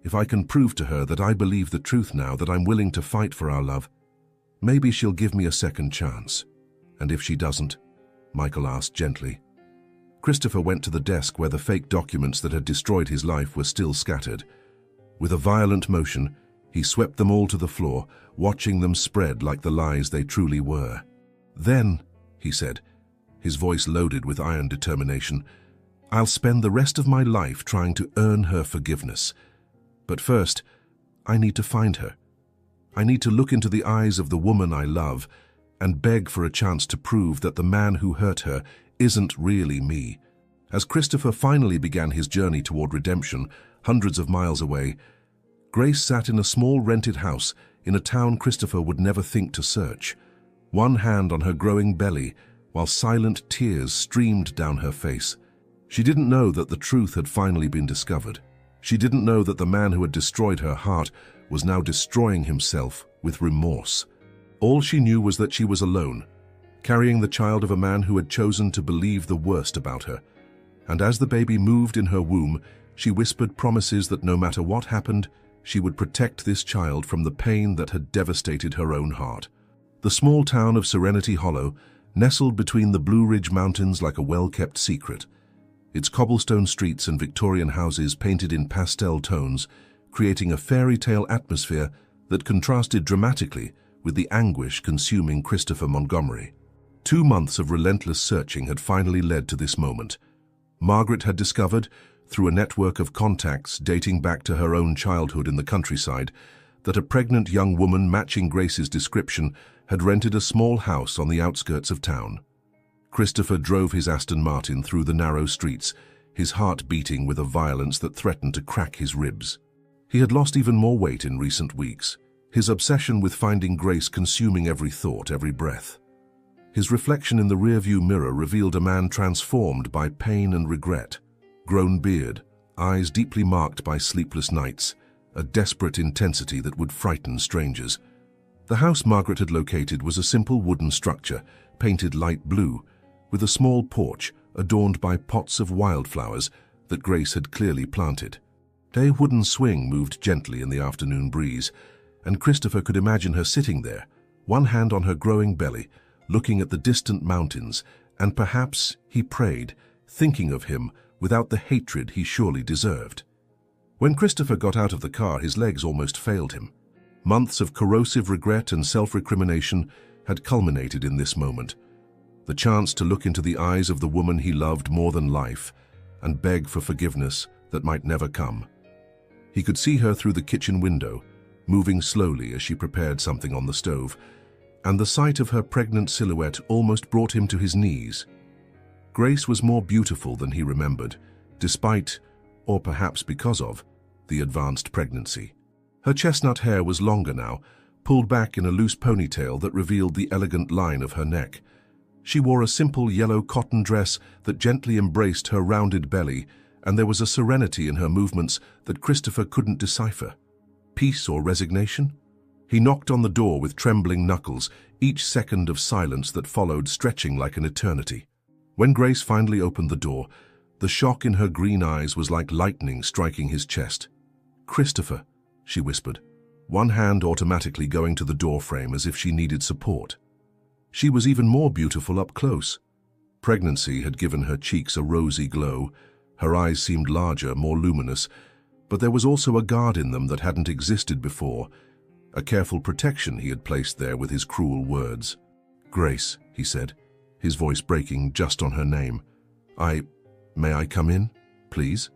if I can prove to her that I believe the truth now, that I'm willing to fight for our love, maybe she'll give me a second chance." "And if she doesn't?" Michael asked gently. Christopher went to the desk where the fake documents that had destroyed his life were still scattered. With a violent motion, he swept them all to the floor, watching them spread like the lies they truly were. "Then," he said, his voice loaded with iron determination, "I'll spend the rest of my life trying to earn her forgiveness. But first, I need to find her. I need to look into the eyes of the woman I love and beg for a chance to prove that the man who hurt her isn't really me." As Christopher finally began his journey toward redemption, hundreds of miles away, Grace sat in a small rented house in a town Christopher would never think to search, one hand on her growing belly, while silent tears streamed down her face. She didn't know that the truth had finally been discovered. She didn't know that the man who had destroyed her heart was now destroying himself with remorse. All she knew was that she was alone, carrying the child of a man who had chosen to believe the worst about her. And as the baby moved in her womb, she whispered promises that no matter what happened, she would protect this child from the pain that had devastated her own heart. The small town of Serenity Hollow nestled between the Blue Ridge Mountains like a well-kept secret. Its cobblestone streets and Victorian houses painted in pastel tones, creating a fairy tale atmosphere that contrasted dramatically with the anguish consuming Christopher Montgomery. 2 months of relentless searching had finally led to this moment. Margaret had discovered, through a network of contacts dating back to her own childhood in the countryside, that a pregnant young woman matching Grace's description had rented a small house on the outskirts of town. Christopher drove his Aston Martin through the narrow streets, his heart beating with a violence that threatened to crack his ribs. He had lost even more weight in recent weeks, his obsession with finding Grace consuming every thought, every breath. His reflection in the rearview mirror revealed a man transformed by pain and regret. Grown beard, eyes deeply marked by sleepless nights, a desperate intensity that would frighten strangers. The house Margaret had located was a simple wooden structure, painted light blue, with a small porch adorned by pots of wildflowers that Grace had clearly planted. A wooden swing moved gently in the afternoon breeze, and Christopher could imagine her sitting there, one hand on her growing belly, looking at the distant mountains, and perhaps, he prayed, thinking of him without the hatred he surely deserved. When Christopher got out of the car, his legs almost failed him. Months of corrosive regret and self-recrimination had culminated in this moment. The chance to look into the eyes of the woman he loved more than life and beg for forgiveness that might never come. He could see her through the kitchen window, moving slowly as she prepared something on the stove, and the sight of her pregnant silhouette almost brought him to his knees. Grace was more beautiful than he remembered, despite, or perhaps because of, the advanced pregnancy. Her chestnut hair was longer now, pulled back in a loose ponytail that revealed the elegant line of her neck. She wore a simple yellow cotton dress that gently embraced her rounded belly, and there was a serenity in her movements that Christopher couldn't decipher. Peace or resignation? He knocked on the door with trembling knuckles, each second of silence that followed stretching like an eternity. When Grace finally opened the door, the shock in her green eyes was like lightning striking his chest. "Christopher," she whispered, one hand automatically going to the doorframe as if she needed support. She was even more beautiful up close. Pregnancy had given her cheeks a rosy glow, her eyes seemed larger, more luminous, but there was also a guard in them that hadn't existed before, a careful protection he had placed there with his cruel words. "Grace," he said, his voice breaking just on her name. May I come in, please?"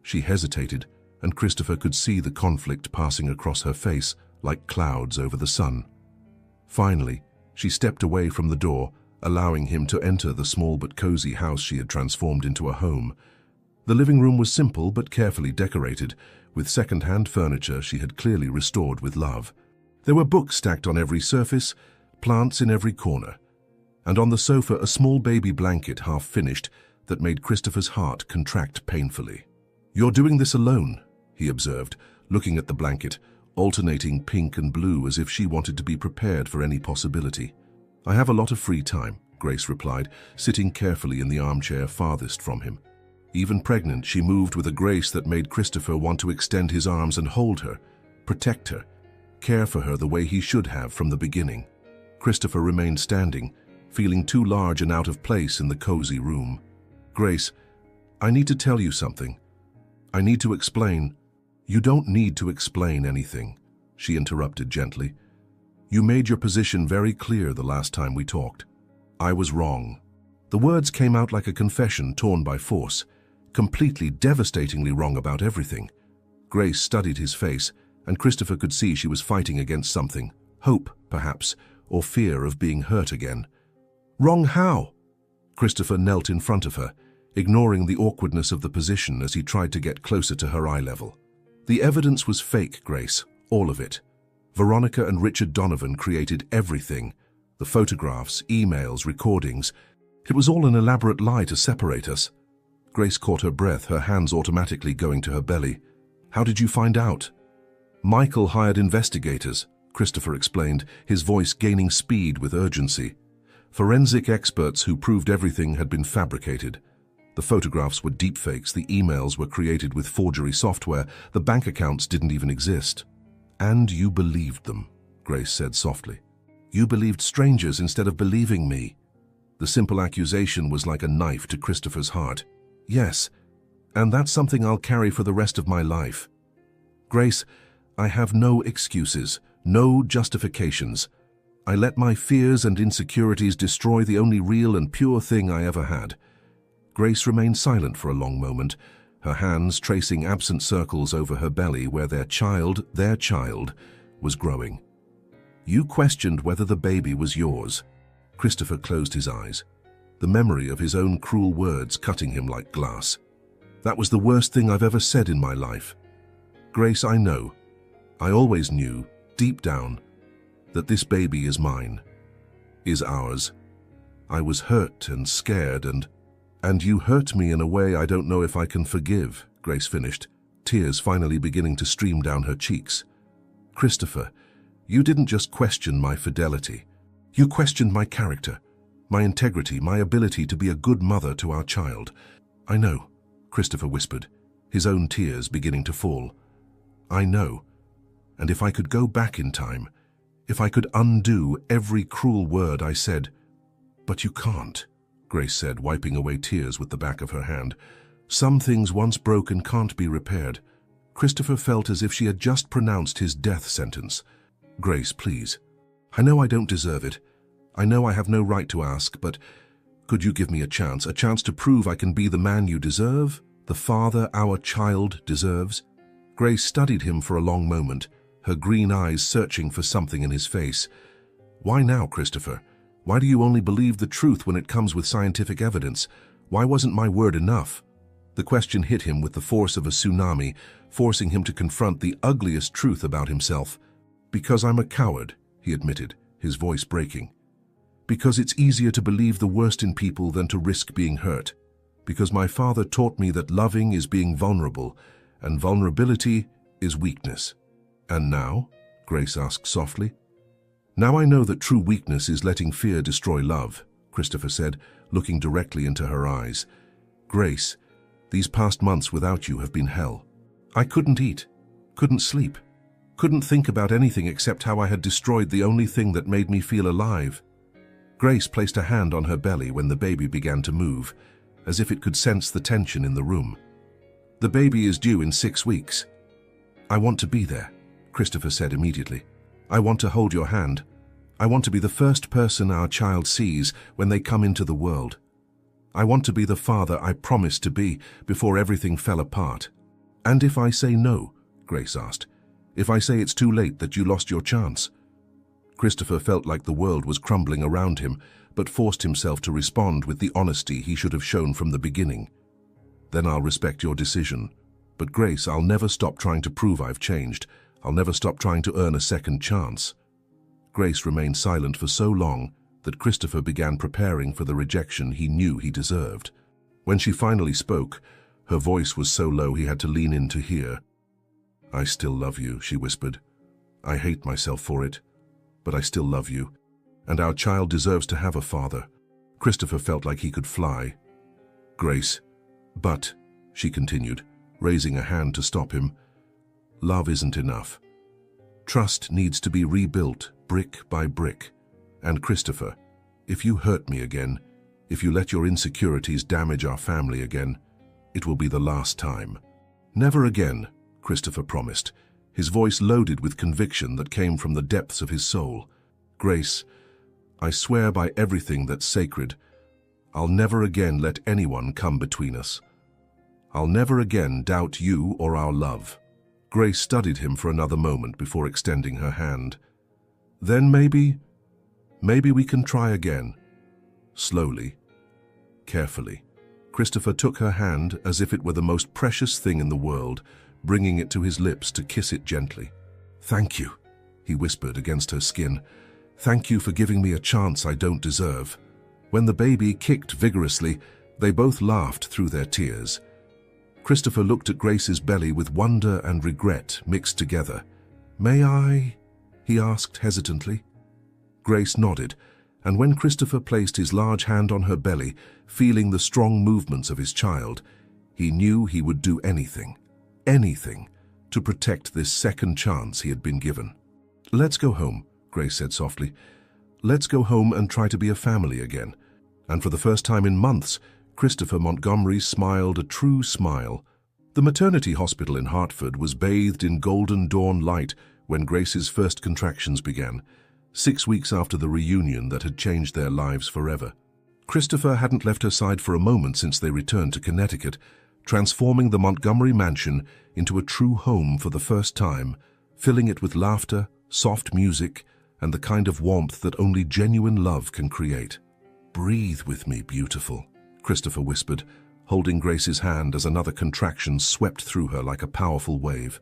She hesitated, and Christopher could see the conflict passing across her face like clouds over the sun. Finally, she stepped away from the door, allowing him to enter the small but cozy house she had transformed into a home. The living room was simple but carefully decorated, with second-hand furniture she had clearly restored with love. There were books stacked on every surface, plants in every corner, and on the sofa a small baby blanket half-finished that made Christopher's heart contract painfully. "You're doing this alone," he observed, looking at the blanket, alternating pink and blue as if she wanted to be prepared for any possibility. "I have a lot of free time," Grace replied, sitting carefully in the armchair farthest from him. Even pregnant, she moved with a grace that made Christopher want to extend his arms and hold her, protect her, care for her the way he should have from the beginning. Christopher remained standing, feeling too large and out of place in the cozy room. "Grace, I need to tell you something. I need to explain." "You don't need to explain anything," she interrupted gently. "You made your position very clear the last time we talked. I was wrong." The words came out like a confession torn by force, completely devastatingly wrong about everything. Grace studied his face, and Christopher could see she was fighting against something, hope, perhaps, or fear of being hurt again. "Wrong how?" Christopher knelt in front of her, ignoring the awkwardness of the position as he tried to get closer to her eye level. "The evidence was fake, Grace, all of it. Veronica and Richard Donovan created everything. The photographs, emails, recordings. It was all an elaborate lie to separate us." Grace caught her breath, her hands automatically going to her belly. "How did you find out?" "Michael hired investigators," Christopher explained, his voice gaining speed with urgency. Forensic experts who proved everything had been fabricated. The photographs were deepfakes, the emails were created with forgery software, the bank accounts didn't even exist. And you believed them, Grace said softly. You believed strangers instead of believing me. The simple accusation was like a knife to Christopher's heart. Yes, and that's something I'll carry for the rest of my life. Grace, I have no excuses, no justifications. I let my fears and insecurities destroy the only real and pure thing I ever had. Grace remained silent for a long moment, her hands tracing absent circles over her belly where their child, was growing. You questioned whether the baby was yours. Christopher closed his eyes, the memory of his own cruel words cutting him like glass. That was the worst thing I've ever said in my life. Grace, I know. I always knew, deep down, that this baby is mine, is ours. I was hurt and scared and you hurt me in a way I don't know if I can forgive, Grace finished, tears finally beginning to stream down her cheeks. Christopher, you didn't just question my fidelity. You questioned my character, my integrity, my ability to be a good mother to our child. I know, Christopher whispered, his own tears beginning to fall. I know, and if I could go back in time, if I could undo every cruel word I said. But you can't, Grace said, wiping away tears with the back of her hand. Some things once broken can't be repaired. Christopher felt as if she had just pronounced his death sentence. Grace, please. I know I don't deserve it. I know I have no right to ask, but could you give me a chance to prove I can be the man you deserve, the father our child deserves? Grace studied him for a long moment, her green eyes searching for something in his face. Why now, Christopher? Why do you only believe the truth when it comes with scientific evidence? Why wasn't my word enough? The question hit him with the force of a tsunami, forcing him to confront the ugliest truth about himself. Because I'm a coward, he admitted, his voice breaking. Because it's easier to believe the worst in people than to risk being hurt. Because my father taught me that loving is being vulnerable, and vulnerability is weakness. And now? Grace asked softly. Now I know that true weakness is letting fear destroy love, Christopher said, looking directly into her eyes. Grace, these past months without you have been hell. I couldn't eat, couldn't sleep, couldn't think about anything except how I had destroyed the only thing that made me feel alive. Grace placed a hand on her belly when the baby began to move, as if it could sense the tension in the room. The baby is due in 6 weeks. I want to be there, Christopher said immediately. I want to hold your hand. I want to be the first person our child sees when they come into the world. I want to be the father I promised to be before everything fell apart. And if I say no, Grace asked, if I say it's too late, that you lost your chance? Christopher felt like the world was crumbling around him, but forced himself to respond with the honesty he should have shown from the beginning. Then I'll respect your decision. But Grace, I'll never stop trying to prove I've changed. I'll never stop trying to earn a second chance. Grace remained silent for so long that Christopher began preparing for the rejection he knew he deserved. When she finally spoke, her voice was so low he had to lean in to hear. I still love you, she whispered. I hate myself for it, but I still love you, and our child deserves to have a father. Christopher felt like he could fly. Grace, but, she continued, raising a hand to stop him, love isn't enough. Trust needs to be rebuilt brick by brick. And Christopher, if you hurt me again, if you let your insecurities damage our family again, it will be the last time. Never again, Christopher promised, his voice loaded with conviction that came from the depths of his soul. Grace, I swear by everything that's sacred, I'll never again let anyone come between us. I'll never again doubt you or our love. Grace studied him for another moment before extending her hand. Then maybe we can try again. Slowly, carefully. Christopher took her hand as if it were the most precious thing in the world, bringing it to his lips to kiss it gently. Thank you, he whispered against her skin. Thank you for giving me a chance I don't deserve. When the baby kicked vigorously, they both laughed through their tears. Christopher looked at Grace's belly with wonder and regret mixed together. May I? He asked hesitantly. Grace nodded, And when Christopher placed his large hand on her belly, feeling the strong movements of his child, he knew he would do anything, to protect this second chance he had been given. "Let's go home," Grace said softly. "Let's go home and try to be a family again." And for the first time in months, Christopher Montgomery smiled a true smile. The maternity hospital in Hartford was bathed in golden dawn light when Grace's first contractions began, 6 weeks after the reunion that had changed their lives forever. Christopher hadn't left her side for a moment since they returned to Connecticut, transforming the Montgomery mansion into a true home for the first time, filling it with laughter, soft music, and the kind of warmth that only genuine love can create. "Breathe with me, beautiful," Christopher whispered, holding Grace's hand as another contraction swept through her like a powerful wave.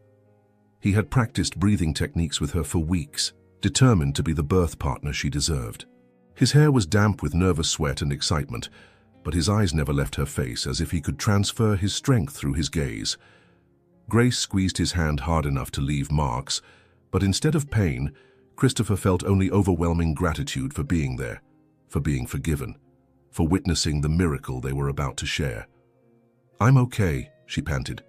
He had practiced breathing techniques with her for weeks, determined to be the birth partner she deserved. His hair was damp with nervous sweat and excitement, but his eyes never left her face, as if he could transfer his strength through his gaze. Grace squeezed his hand hard enough to leave marks, but instead of pain, Christopher felt only overwhelming gratitude for being there, for being forgiven, for witnessing the miracle they were about to share. "I'm okay," she panted,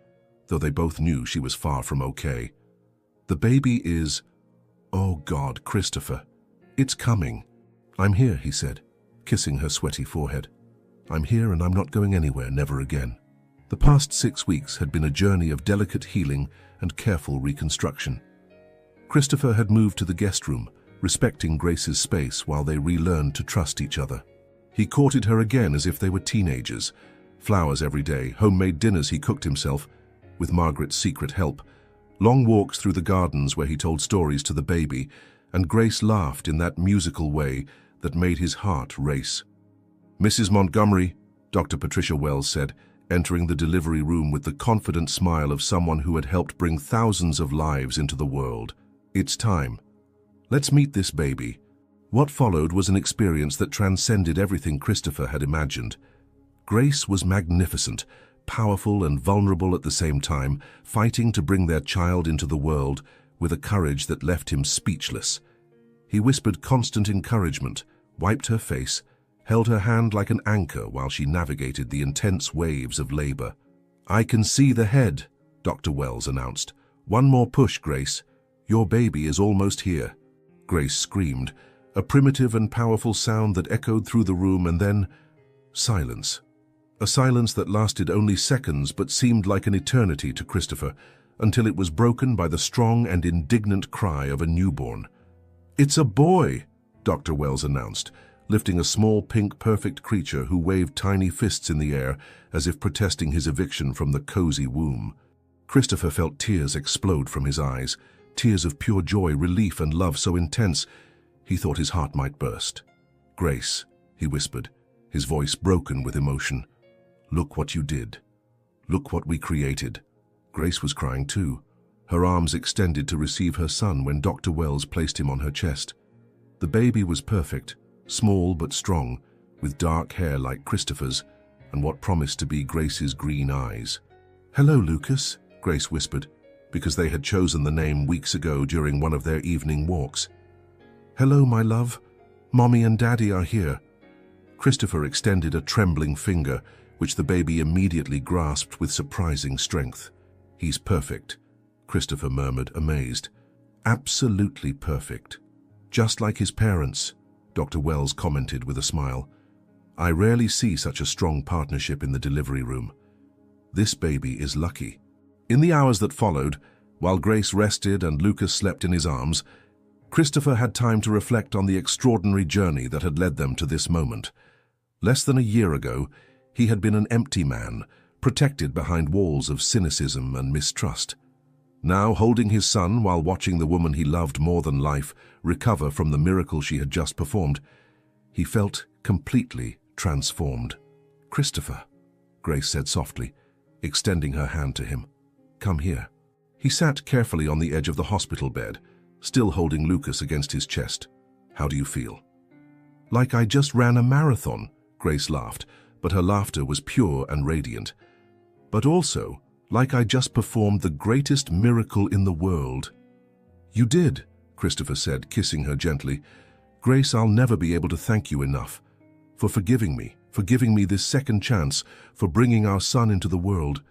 though they both knew she was far from okay. "The baby is... Oh God, Christopher, it's coming." "I'm here," he said, kissing her sweaty forehead. "I'm here and I'm not going anywhere, never again." The past 6 weeks had been a journey of delicate healing and careful reconstruction. Christopher had moved to the guest room, respecting Grace's space while they relearned to trust each other. He courted her again as if they were teenagers. Flowers every day, homemade dinners he cooked himself, with Margaret's secret help, long walks through the gardens where he told stories to the baby, and Grace laughed in that musical way that made his heart race. "Mrs. Montgomery," Dr. Patricia Wells said, entering the delivery room with the confident smile of someone who had helped bring thousands of lives into the world. "It's time. Let's meet this baby." What followed was an experience that transcended everything Christopher had imagined. Grace was magnificent, powerful and vulnerable at the same time, fighting to bring their child into the world with a courage that left him speechless. He whispered constant encouragement, wiped her face, held her hand like an anchor while she navigated the intense waves of labor. "I can see the head," Dr. Wells announced. "One more push, Grace. Your baby is almost here." Grace screamed, a primitive and powerful sound that echoed through the room, and then silence. A silence that lasted only seconds but seemed like an eternity to Christopher, until it was broken by the strong and indignant cry of a newborn. "It's a boy," Dr. Wells announced, lifting a small pink perfect creature who waved tiny fists in the air as if protesting his eviction from the cozy womb. Christopher felt tears explode from his eyes, tears of pure joy, relief, and love so intense he thought his heart might burst. "Grace," he whispered, his voice broken with emotion. "Look what you did. Look what we created." Grace was crying too, her arms extended to receive her son when Dr. Wells placed him on her chest. The baby was perfect, small but strong, with dark hair like Christopher's and what promised to be Grace's green eyes. "Hello, Lucas," Grace whispered, because they had chosen the name weeks ago during one of their evening walks. "Hello, my love. Mommy and Daddy are here." Christopher extended a trembling finger, which the baby immediately grasped with surprising strength. "He's perfect," Christopher murmured, amazed. "Absolutely perfect. Just like his parents," Dr. Wells commented with a smile. "I rarely see such a strong partnership in the delivery room. This baby is lucky." In the hours that followed, while Grace rested and Lucas slept in his arms, Christopher had time to reflect on the extraordinary journey that had led them to this moment. Less than a year ago, he had been an empty man, protected behind walls of cynicism and mistrust. Now, holding his son while watching the woman he loved more than life recover from the miracle she had just performed, he felt completely transformed. "Christopher," Grace said softly, extending her hand to him. "Come here." He sat carefully on the edge of the hospital bed, still holding Lucas against his chest. "How do you feel?" "Like I just ran a marathon," Grace laughed, but her laughter was pure and radiant. "But also, like I just performed the greatest miracle in the world." "You did," Christopher said, kissing her gently. Grace, I'll never be able to thank you enough for forgiving me this second chance, for bringing our son into the world."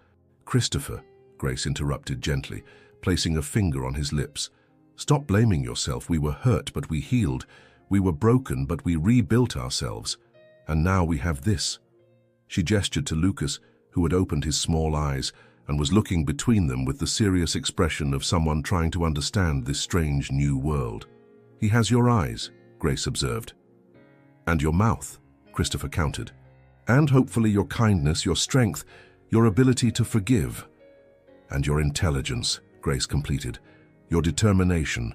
"Christopher," Grace interrupted gently, placing a finger on his lips. "Stop blaming yourself. We were hurt, but we healed. We were broken, but we rebuilt ourselves. And now we have this." She gestured to Lucas, who had opened his small eyes and was looking between them with the serious expression of someone trying to understand this strange new world. "He has your eyes," Grace observed. "And your mouth," Christopher countered. "And hopefully your kindness, your strength, your ability to forgive. And your intelligence," Grace completed. "Your determination,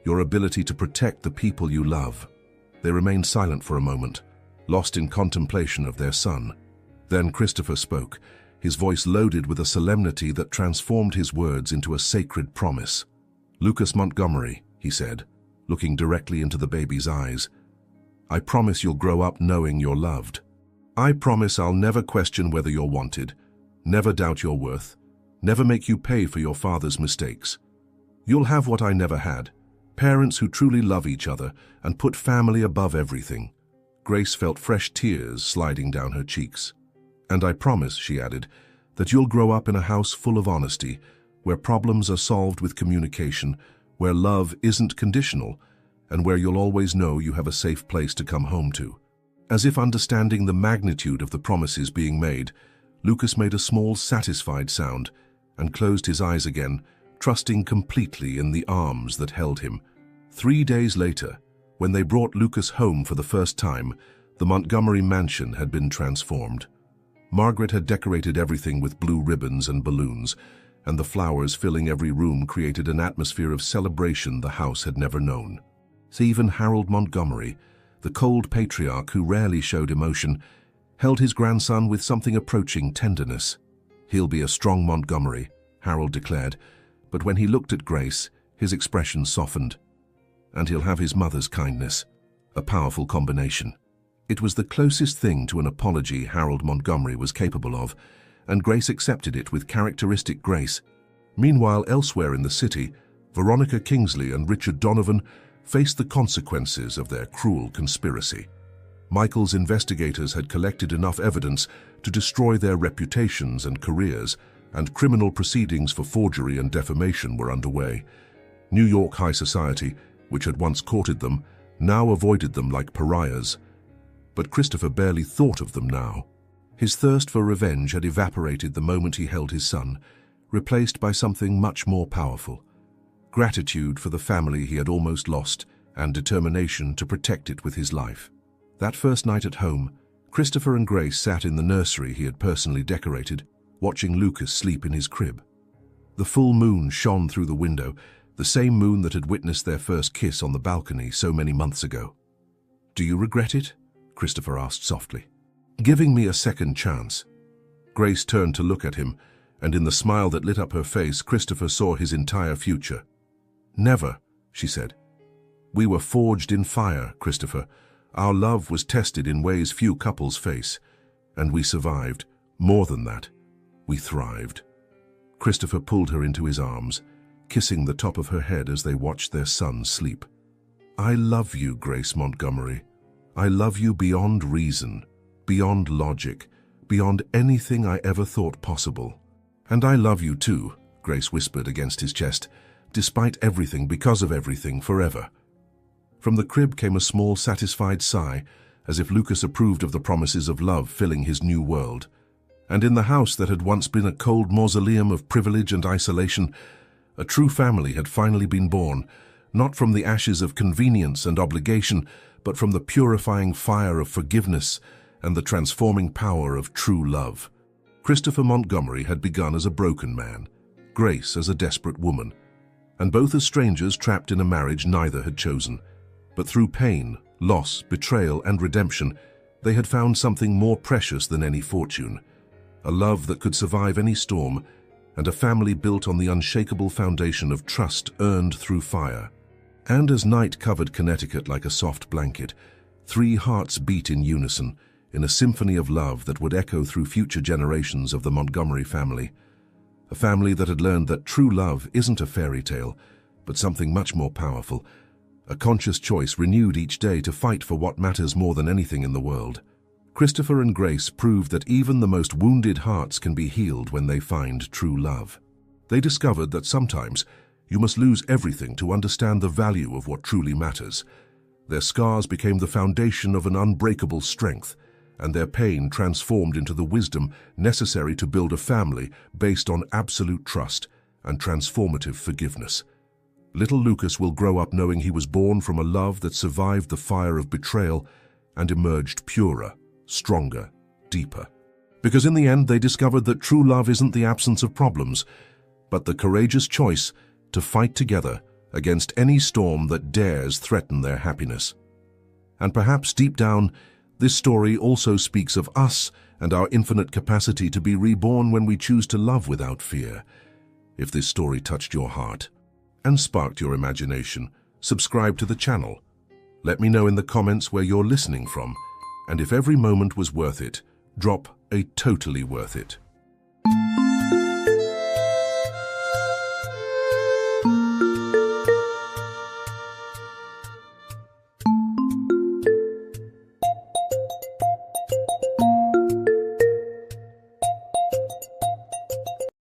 your ability to protect the people you love." They remained silent for a moment, lost in contemplation of their son. Then Christopher spoke, his voice loaded with a solemnity that transformed his words into a sacred promise. "Lucas Montgomery," he said, looking directly into the baby's eyes, "I promise you'll grow up knowing you're loved. I promise I'll never question whether you're wanted, never doubt your worth, never make you pay for your father's mistakes. You'll have what I never had, parents who truly love each other and put family above everything." Grace felt fresh tears sliding down her cheeks. "And I promise," she added, "that you'll grow up in a house full of honesty, where problems are solved with communication, where love isn't conditional, and where you'll always know you have a safe place to come home to." As if understanding the magnitude of the promises being made, Lucas made a small, satisfied sound and closed his eyes again, trusting completely in the arms that held him. 3 days later, when they brought Lucas home for the first time, the Montgomery mansion had been transformed. Margaret had decorated everything with blue ribbons and balloons, and the flowers filling every room created an atmosphere of celebration the house had never known. So even Harold Montgomery, the cold patriarch who rarely showed emotion, held his grandson with something approaching tenderness. "He'll be a strong Montgomery," Harold declared, but when he looked at Grace, his expression softened. "And he'll have his mother's kindness." A powerful combination. It was the closest thing to an apology Harold Montgomery was capable of, and Grace accepted it with characteristic grace. Meanwhile, elsewhere in the city, Veronica Kingsley and Richard Donovan faced the consequences of their cruel conspiracy. Michael's investigators had collected enough evidence to destroy their reputations and careers, and criminal proceedings for forgery and defamation were underway. New York high society, which had once courted them, now avoided them like pariahs. But Christopher barely thought of them now. His thirst for revenge had evaporated the moment he held his son, replaced by something much more powerful: gratitude for the family he had almost lost, and determination to protect it with his life. That first night at home, Christopher and Grace sat in the nursery he had personally decorated, watching Lucas sleep in his crib. The full moon shone through the window, the same moon that had witnessed their first kiss on the balcony so many months ago. "Do you regret it?" Christopher asked softly. "Giving me a second chance." Grace turned to look at him, and in the smile that lit up her face, Christopher saw his entire future. "Never," she said. "We were forged in fire, Christopher. Our love was tested in ways few couples face, and we survived. More than that, we thrived." Christopher pulled her into his arms, kissing the top of her head as they watched their son sleep. "I love you, Grace Montgomery. I love you beyond reason, beyond logic, beyond anything I ever thought possible." "And I love you too," Grace whispered against his chest, "despite everything, because of everything, forever." From the crib came a small, satisfied sigh, as if Lucas approved of the promises of love filling his new world. And in the house that had once been a cold mausoleum of privilege and isolation, a true family had finally been born, not from the ashes of convenience and obligation, but from the purifying fire of forgiveness and the transforming power of true love. Christopher Montgomery had begun as a broken man, Grace as a desperate woman, and both as strangers trapped in a marriage neither had chosen. But through pain, loss, betrayal, and redemption, they had found something more precious than any fortune: a love that could survive any storm, and a family built on the unshakable foundation of trust earned through fire. And as night covered Connecticut like a soft blanket, 3 hearts beat in unison, in a symphony of love that would echo through future generations of the Montgomery family. A family that had learned that true love isn't a fairy tale, but something much more powerful, A conscious choice renewed each day to fight for what matters more than anything in the world. Christopher and Grace proved that even the most wounded hearts can be healed when they find true love. They discovered that sometimes you must lose everything to understand the value of what truly matters. Their scars became the foundation of an unbreakable strength, and their pain transformed into the wisdom necessary to build a family based on absolute trust and transformative forgiveness. Little Lucas will grow up knowing he was born from a love that survived the fire of betrayal and emerged purer, stronger, deeper. Because in the end, they discovered that true love isn't the absence of problems, but the courageous choice to fight together against any storm that dares threaten their happiness. And perhaps deep down, this story also speaks of us and our infinite capacity to be reborn when we choose to love without fear. If this story touched your heart and sparked your imagination, subscribe to the channel. Let me know in the comments where you're listening from, and if every moment was worth it, drop a totally worth it.